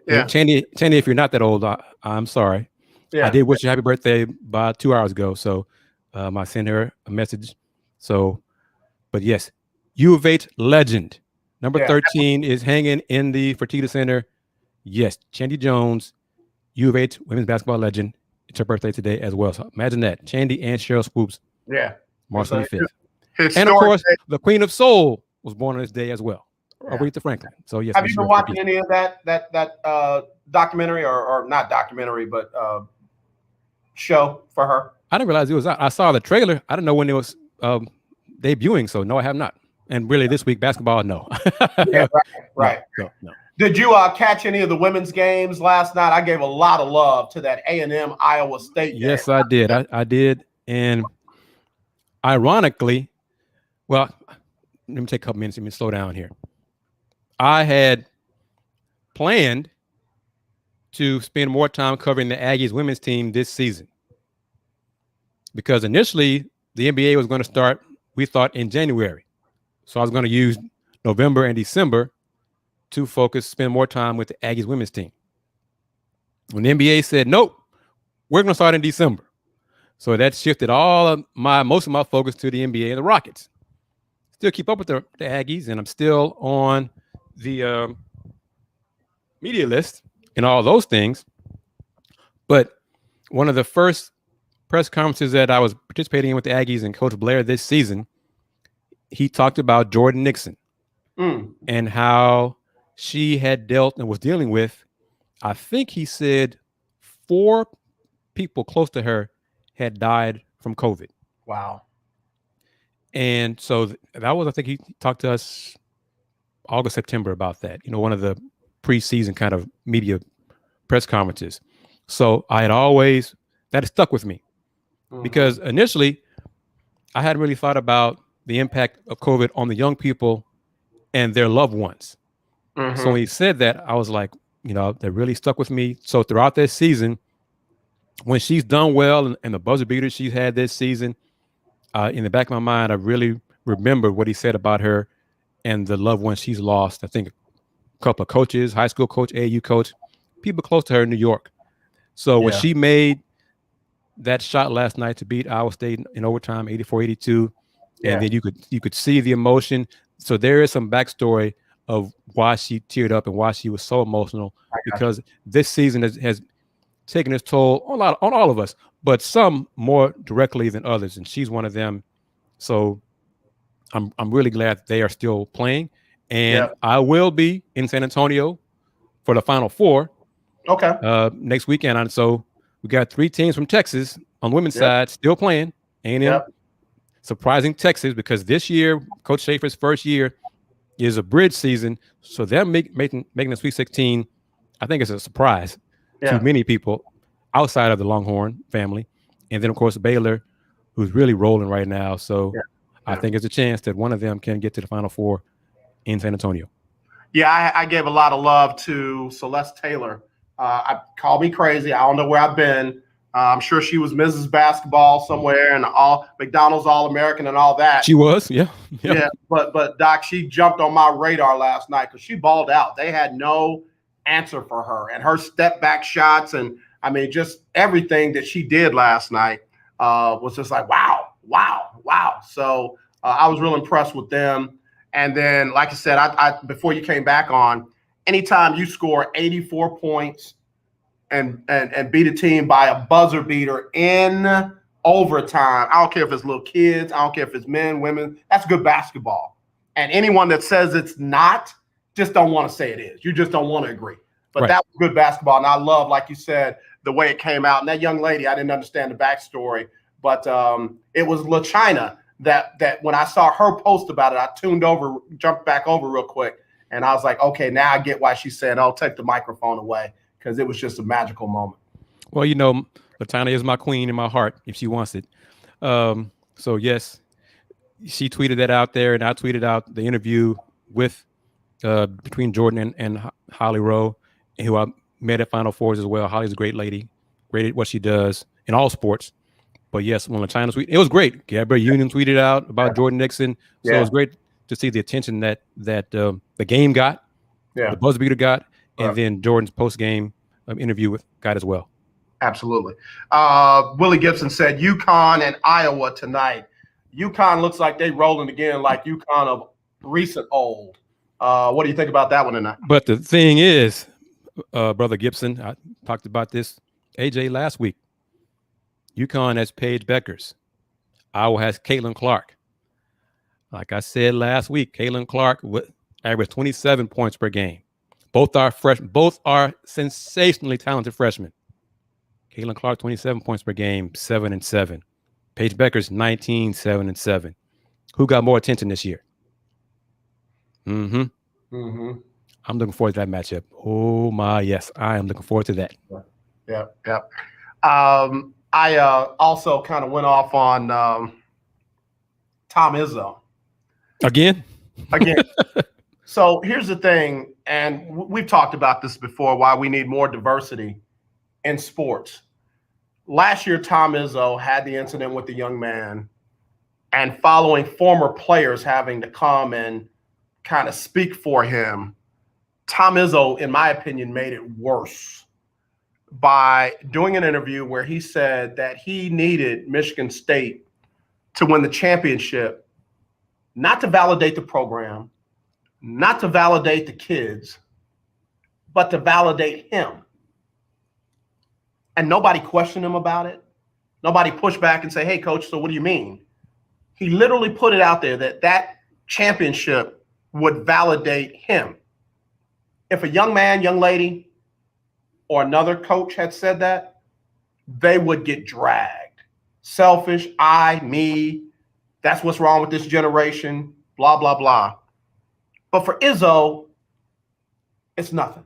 Yeah. Chandy, if you're not that old, I'm sorry. Yeah. I did wish you happy birthday about 2 hours ago, so I sent her a message. So, but yes, U of H legend. Number 13 is hanging in the Fertitta Center. Yes, Chandy Jones, U of H women's basketball legend. It's her birthday today as well. So imagine that. Chandy and Cheryl Swoops. Yeah. March 25th. And of course, the Queen of Soul was born on this day as well. Aretha Franklin. So yes. Have you been watching any of that documentary or not documentary, but show for her? I didn't realize it was out. I saw the trailer. I didn't know when it was debuting. So no, I have not. And really this week, basketball, no. Yeah, right. No. Did you catch any of the women's games last night? I gave a lot of love to that A&M Iowa State game. Yes, I did. I did. And ironically, well, let me take a couple minutes. Let me slow down here. I had planned to spend more time covering the Aggies women's team this season because initially the NBA was going to start, we thought, in January. So I was going to use November and December to spend more time with the Aggies women's team. When the NBA said, nope, we're going to start in December. So that shifted most of my focus to the NBA and the Rockets. Still keep up with the Aggies, and I'm still on the media list and all those things. But one of the first press conferences that I was participating in with the Aggies and Coach Blair this season, he talked about Jordan Nixon and how she had dealt and was dealing with, I think he said 4 people close to her had died from COVID. Wow. And so that was, I think he talked to us August, September about that, one of the preseason kind of media press conferences. So that stuck with me because initially I hadn't really thought about the impact of COVID on the young people and their loved ones. So when he said that, I was like, that really stuck with me. So throughout this season, when she's done well and the buzzer beaters she's had this season, in the back of my mind, I really remember what he said about her and the loved ones she's lost. I think a couple of coaches, high school coach, AAU coach, people close to her in New York. So when she made that shot last night to beat Iowa State in overtime, 84-82, and then you could see the emotion. So there is some backstory of why she teared up and why she was so emotional, because this season has taken its toll on all of us, but some more directly than others, and she's one of them. So I'm really glad they are still playing, and I will be in San Antonio for the Final Four. Next weekend, and so we got 3 teams from Texas on the women's side still playing. A&M, surprising Texas, because this year Coach Schaefer's first year is a bridge season, so they're making the Sweet 16. I think it's a surprise to many people outside of the Longhorn family, and then of course Baylor, who's really rolling right now. So I think there's a chance that one of them can get to the Final Four in San Antonio. Yeah, I gave a lot of love to Celeste Taylor. Call me crazy. I don't know where I've been. I'm sure she was Mrs. Basketball somewhere and all McDonald's All-American and all that. She was, yeah. Yeah, but Doc, she jumped on my radar last night because she balled out. They had no answer for her, and her step back shots, and I mean, just everything that she did last night was just like wow. So I was real impressed with them. And then, like I said, I before you came back on, anytime you score 84 points and beat a team by a buzzer beater in overtime, I don't care if it's little kids, I don't care if it's men, women, that's good basketball. And anyone that says it's not, just don't want to say it is. You just don't want to agree. But Right. that was good basketball. And I love, like you said, the way it came out. And that young lady, I didn't understand the backstory, but it was LaChina that when I saw her post about it, I jumped back over real quick. And I was like, okay, now I get why she said, "I'll take the microphone away," because it was just a magical moment. Well, you know, LaTana is my queen in my heart if she wants it. So yes, she tweeted that out there, and I tweeted out the interview with between Jordan and Holly Rowe, who I met at Final Fours as well. Holly's a great lady, great at what she does in all sports. But yes, when LaChina tweeted, it was great. Gabrielle Union tweeted out about Jordan Nixon, so it was great to see the attention that the game got, the buzzer beater got, and then Jordan's post game interview got as well. Absolutely. Willie Gibson said UConn and Iowa tonight. UConn looks like they rolling again, like UConn of recent old. What do you think about that one tonight? But the thing is, Brother Gibson, I talked about this, AJ, last week. UConn has Paige Beckers. Iowa has Caitlin Clark. Like I said last week, Caitlin Clark averaged 27 points per game. Both are sensationally talented freshmen. Caitlin Clark, 27 points per game, 7-7. Paige Beckers, 19, 7-7. Who got more attention this year? I'm looking forward to that matchup. Oh my, yes, I am looking forward to that. Yep. I also kind of went off on Tom Izzo. Again. So here's the thing, and we've talked about this before, why we need more diversity in sports. Last year, Tom Izzo had the incident with the young man, and following former players having to come and kind of speak for him, Tom Izzo, in my opinion, made it worse by doing an interview where he said that he needed Michigan State to win the championship, not to validate the program, not to validate the kids, but to validate him. And nobody questioned him about it. Nobody pushed back and say, "Hey, coach, so what do you mean?" He literally put it out there that championship would validate him. If a young man, young lady, or another coach had said that, they would get dragged. Selfish, me, that's what's wrong with this generation, blah, blah, blah. But for Izzo, it's nothing.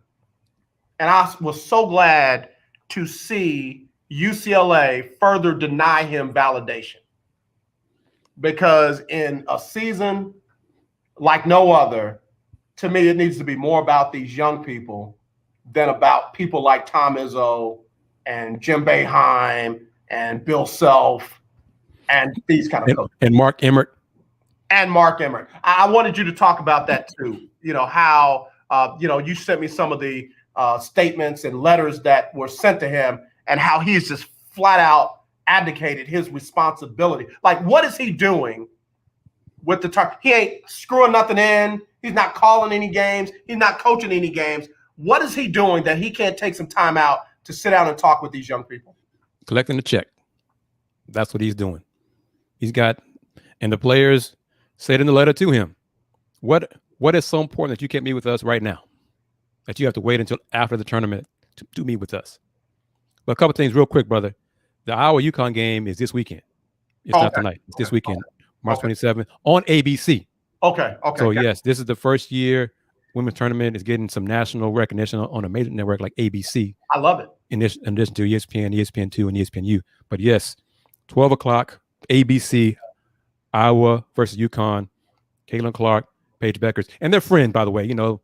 And I was so glad to see UCLA further deny him validation. Because in a season like no other, to me, it needs to be more about these young people than about people like Tom Izzo and Jim Boeheim and Bill Self and these kind of coaches. And Mark Emmert. I wanted you to talk about that too. You know, how, you sent me some of the statements and letters that were sent to him and how he's just flat out abdicated his responsibility. Like, what is he doing with the time? He ain't screwing nothing in. He's not calling any games. He's not coaching any games. What is he doing that he can't take some time out to sit down and talk with these young people? Collecting the check. That's what he's doing. And the players said in the letter to him, what is so important that you can't meet with us right now? That you have to wait until after the tournament to meet with us? But a couple things real quick, brother. The Iowa UConn game is this weekend. It's not tonight. It's this weekend, March 27th on ABC. Okay. So yes, this is the first year women's tournament is getting some national recognition on a major network like ABC. I love it. In addition to ESPN, ESPN2, and ESPNU. But yes, 12 o'clock, ABC, Iowa versus UConn, Caitlin Clark, Paige Beckers, and their friend, by the way. You know,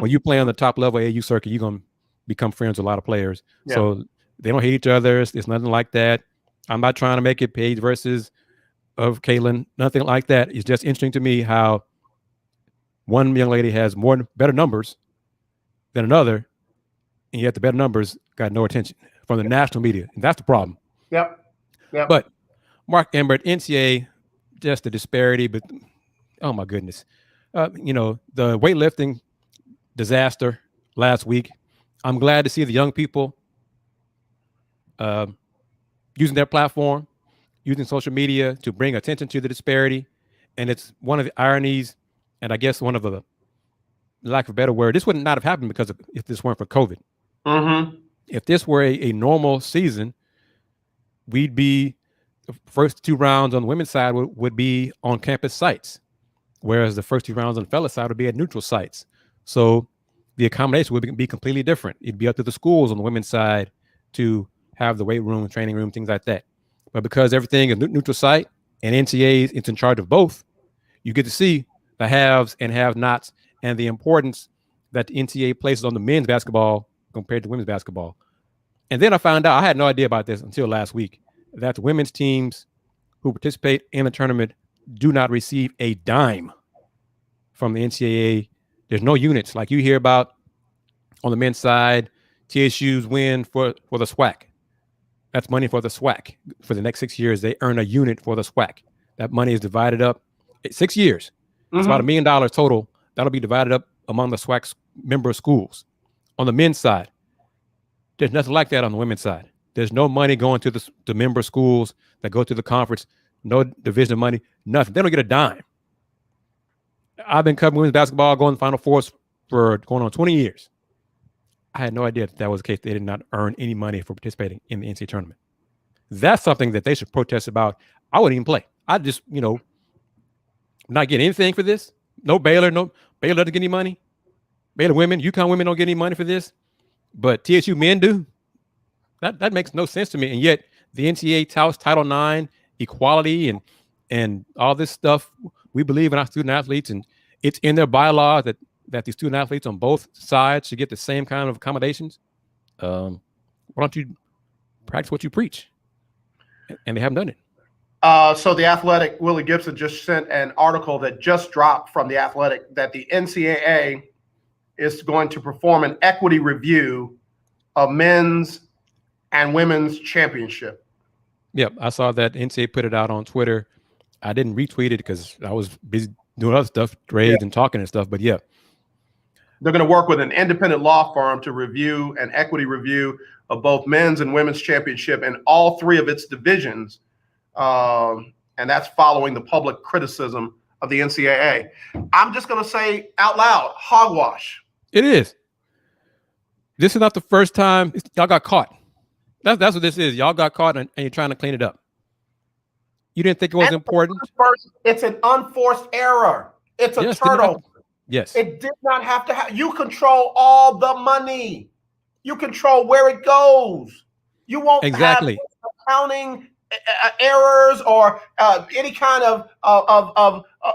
when you play on the top level AAU circuit, you're going to become friends with a lot of players. Yeah. So They don't hate each other. It's nothing like that. I'm not trying to make it Paige versus of Caitlin. Nothing like that. It's just interesting to me how one young lady has better numbers than another, and yet the better numbers got no attention from the national media. And that's the problem. Yep. But Mark Emmert, NCAA, just the disparity, but oh my goodness. The weightlifting disaster last week. I'm glad to see the young people using their platform, using social media to bring attention to the disparity. And it's one of the ironies, and I guess one of the lack of a better word, this would not have happened if this weren't for COVID. Mm-hmm. If this were a normal season, we'd be the first 2 rounds on the women's side would be on campus sites, whereas the first 2 rounds on the fellas side would be at neutral sites. So the accommodation would be completely different. It'd be up to the schools on the women's side to have the weight room, training room, things like that. But because everything is neutral site and NCAA is in charge of both, you get to see the haves and have-nots and the importance that the NCAA places on the men's basketball compared to women's basketball. And then I found out, I had no idea about this until last week, that the women's teams who participate in the tournament do not receive a dime from the NCAA. There's no units like you hear about on the men's side. TSU's win for the SWAC. That's money for the SWAC. For the next 6 years, they earn a unit for the SWAC. That money is divided up 6 years. It's about $1 million total. That'll be divided up among the SWAC member schools. On the men's side, there's nothing like that on the women's side. There's no money going to the member schools that go to the conference, no division of money, nothing. They don't get a dime. I've been covering women's basketball, going to Final Fours for going on 20 years. I had no idea that was the case. They did not earn any money for participating in the NCAA tournament. That's something that they should protest about. I wouldn't even play. I just, not get anything for this. No Baylor doesn't get any money. Baylor women, UConn women don't get any money for this, but TSU men do. That makes no sense to me. And yet the NCAA touts Title IX, equality, and all this stuff. We believe in our student athletes, and it's in their bylaws that the student athletes on both sides should get the same kind of accommodations. Why don't you practice what you preach? And they haven't done it. So the Athletic, Willie Gibson just sent an article that just dropped from the Athletic that the NCAA is going to perform an equity review of men's and women's championship. Yep, I saw that NCAA put it out on Twitter. I didn't retweet it because I was busy doing other stuff, grades and talking and stuff. But yeah, they're going to work with an independent law firm to review an equity review of both men's and women's championship in all 3 of its divisions. And that's following the public criticism of the NCAA. I'm just going to say out loud, hogwash. It is. This is not the first time y'all got caught. That's what this is. Y'all got caught and you're trying to clean it up. You didn't think it was important? It's an unforced error. It's a turtle. Yes. It did not have to have. You control all the money. You control where it goes. You won't have accounting errors or any kind of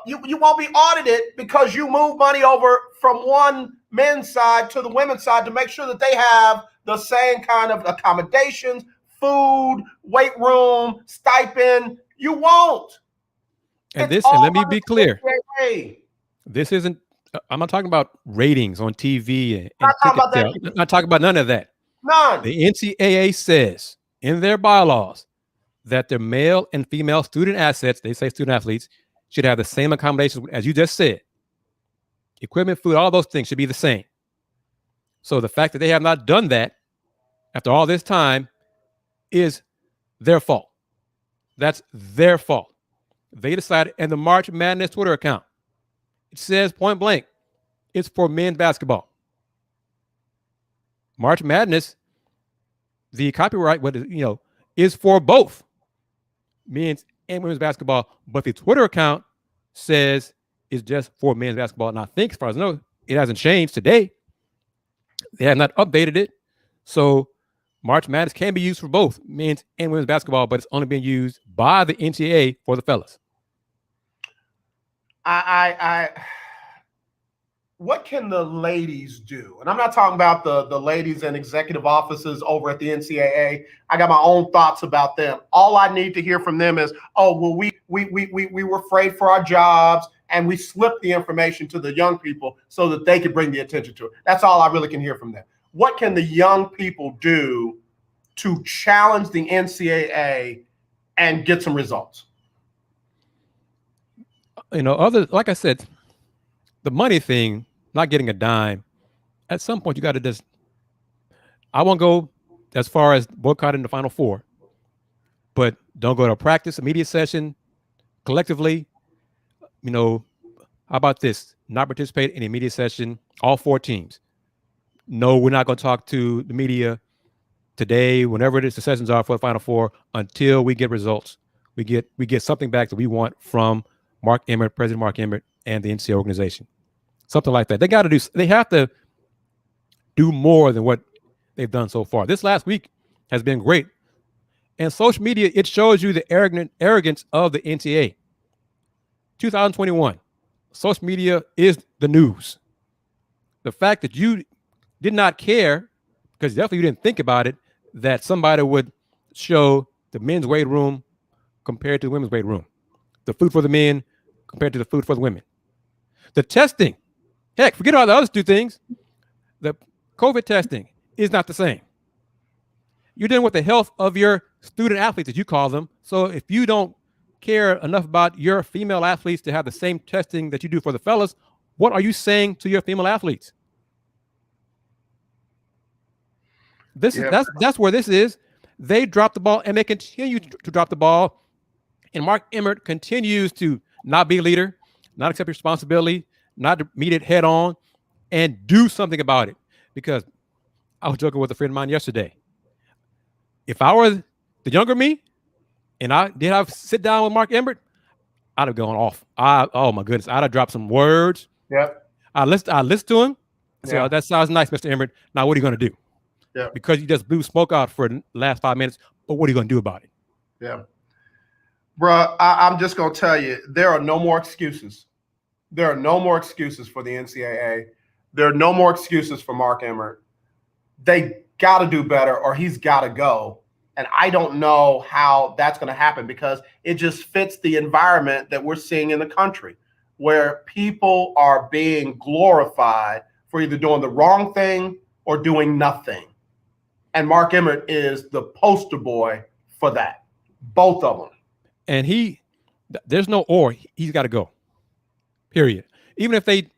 you won't be audited because you move money over from one men's side to the women's side to make sure that they have the same kind of accommodations, food, weight room, stipend. You won't. And let me be clear. This isn't, I'm not talking about ratings on TV and ticket sales. I'm not talking about none of that. None. The NCAA says in their bylaws that their male and female student assets, they say student athletes, should have the same accommodations as you just said. Equipment, food, all those things should be the same. So the fact that they have not done that after all this time is their fault. That's their fault. They decided, and the March Madness Twitter account, it says point blank, it's for men's basketball. March Madness, the copyright, is for both men's and women's basketball, but the Twitter account says it's just for men's basketball. And I think, as far as I know, it hasn't changed today. They have not updated it. So March Madness can be used for both men's and women's basketball, but it's only been used by the NCAA for the fellas. what can the ladies do? And I'm not talking about the ladies in executive offices over at the NCAA. I got my own thoughts about them. All I need to hear from them is, oh, well, we were afraid for our jobs, and we slipped the information to the young people so that they could bring the attention to it. That's all I really can hear from them. What can the young people do to challenge the NCAA and get some results? You know, like I said, the money thing, not getting a dime, at some point you got to just, I won't go as far as boycotting the Final Four, but don't go to a practice, a media session, collectively. You know, how about this? Not participate in a media session, all 4 teams. No, we're not going to talk to the media today, whenever it is the sessions are for the Final Four, until we get results. We get something back that we want from Mark Emmert, President Mark Emmert, and the NCAA organization. Something like that. They have to do more than what they've done so far. This last week has been great. And social media, it shows you the arrogance of the NCAA. 2021, social media is the news. The fact that you did not care, because definitely you didn't think about it, that somebody would show the men's weight room compared to the women's weight room. The food for the men compared to the food for the women. The testing, heck, forget all the other 2 things. The COVID testing is not the same. You're dealing with the health of your student athletes, as you call them. So if you don't care enough about your female athletes to have the same testing that you do for the fellas, what are you saying to your female athletes? That's where this is. They dropped the ball, and they continue to drop the ball. And Mark Emmert continues to not be a leader, not accept responsibility, not to meet it head on, and do something about it. Because I was joking with a friend of mine yesterday. If I were the younger me, and I sit down with Mark Emmert, I'd have gone off. Oh my goodness, I'd have dropped some words. Yep. I listen to him. Say, oh, that sounds nice, Mr. Emmert. Now what are you going to do? Yeah. Because you just blew smoke out for the last 5 minutes. But what are you going to do about it? Yeah. Bruh, I'm just going to tell you, there are no more excuses. There are no more excuses for the NCAA. There are no more excuses for Mark Emmert. They got to do better, or he's got to go. And I don't know how that's going to happen, because it just fits the environment that we're seeing in the country, where people are being glorified for either doing the wrong thing or doing nothing. And Mark Emmert is the poster boy for that. Both of them. And there's no or. He's got to go. Period. Even if they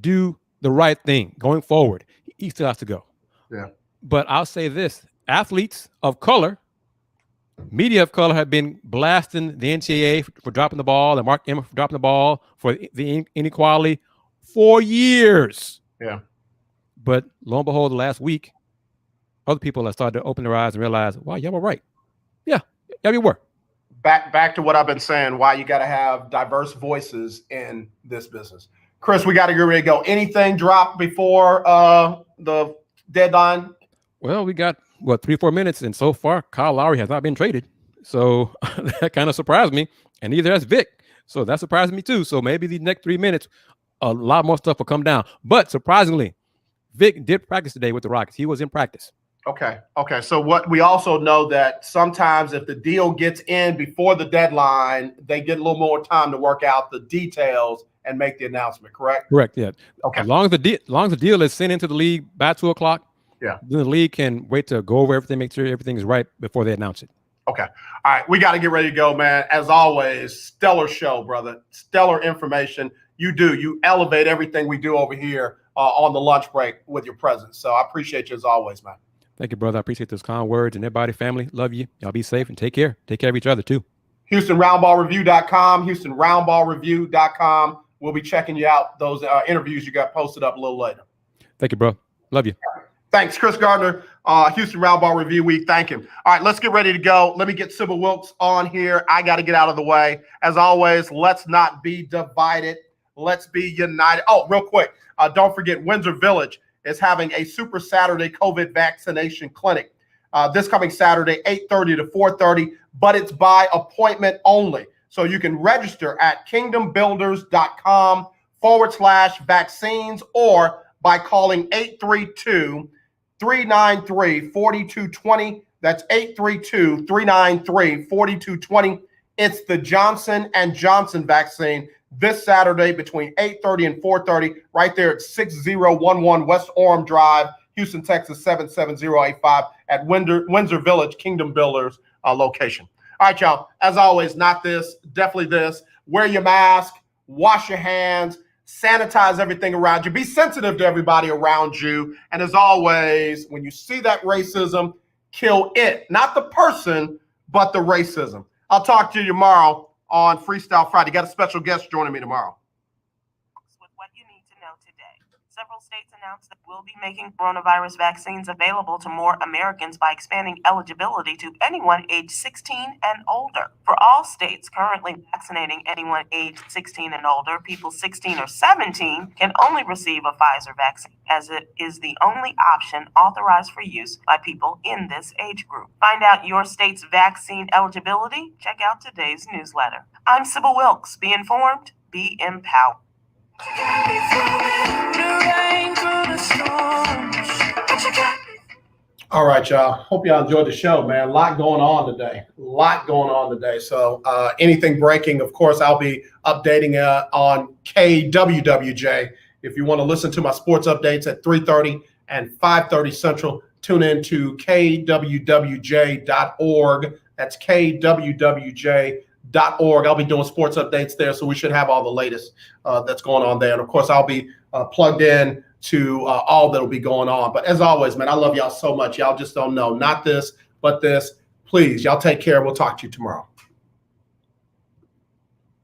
do the right thing going forward, he still has to go. Yeah. But I'll say this. Athletes of color, media of color, have been blasting the NCAA for dropping the ball, and Mark Emmert for dropping the ball, for the inequality for years. Yeah. But lo and behold, the last week, other people have started to open their eyes and realize, wow, y'all were right. Yeah, you were. Back to what I've been saying, why you got to have diverse voices in this business. Kris, we got to get ready to go. Anything drop before the deadline? Well, we got, 3-4 minutes, and so far, Kyle Lowry has not been traded. So that kind of surprised me, and neither has Vic. So that surprised me too. So maybe these next 3 minutes, a lot more stuff will come down. But surprisingly, Vic did practice today with the Rockets. He was in practice. Okay. So what we also know that sometimes if the deal gets in before the deadline, they get a little more time to work out the details and make the announcement. Correct? Correct. Yeah. Okay. As long as the deal is sent into the league by 2:00, yeah, then the league can wait to go over everything, make sure everything is right before they announce it. Okay. All right. We got to get ready to go, man. As always, stellar show, brother. Stellar information. You elevate everything we do over here on the lunch break with your presence. So I appreciate you as always, man. Thank you, brother. I appreciate those kind words, and everybody, family, love you. Y'all be safe and take care. Take care of each other too. HoustonRoundballReview.com, HoustonRoundballReview.com. We'll be checking you out. Those interviews you got posted up a little later. Thank you, bro. Love you. Thanks, Kris Gardner, Houston Roundball Review Week. Thank him. All right, let's get ready to go. Let me get Sybil Wilkes on here. I got to get out of the way. As always, let's not be divided. Let's be united. Oh, real quick, don't forget Windsor Village is having a Super Saturday COVID vaccination clinic this coming Saturday, 8:30 to 4:30, but it's by appointment only. So you can register at kingdombuilders.com 833-488-vaccines or by calling 832-393-4220. That's 832-393-4220. It's the Johnson & Johnson vaccine this Saturday between 8:30 and 4:30 right there at 6011 West Orem Drive, Houston, Texas, 77085 at Windsor Village Kingdom Builders location. All right, y'all. As always, not this, definitely this. Wear your mask, wash your hands, sanitize everything around you. Be sensitive to everybody around you. And as always, when you see that racism, kill it. Not the person, but the racism. I'll talk to you tomorrow on Freestyle Friday. Got a special guest joining me tomorrow. With what you need to know today. Several states announced that we'll be making coronavirus vaccines available to more Americans by expanding eligibility to anyone age 16 and older. For all states currently vaccinating anyone age 16 and older, people 16 or 17 can only receive a Pfizer vaccine, as it is the only option authorized for use by people in this age group. Find out your state's vaccine eligibility. Check out today's newsletter. I'm Sybil Wilkes. Be informed, be empowered. All right, y'all. Hope y'all enjoyed the show, man. A lot going on today. So anything breaking, of course, I'll be updating on KWWJ. If you want to listen to my sports updates at 3:30 and 5:30 Central, tune in to kwwj.org. That's kwwj.org. I'll be doing sports updates there, so we should have all the latest that's going on there. And of course, I'll be plugged in to all that'll be going on. But as always, man, I love y'all so much. Y'all just don't know. Not this, but this. Please, y'all take care. We'll talk to you tomorrow.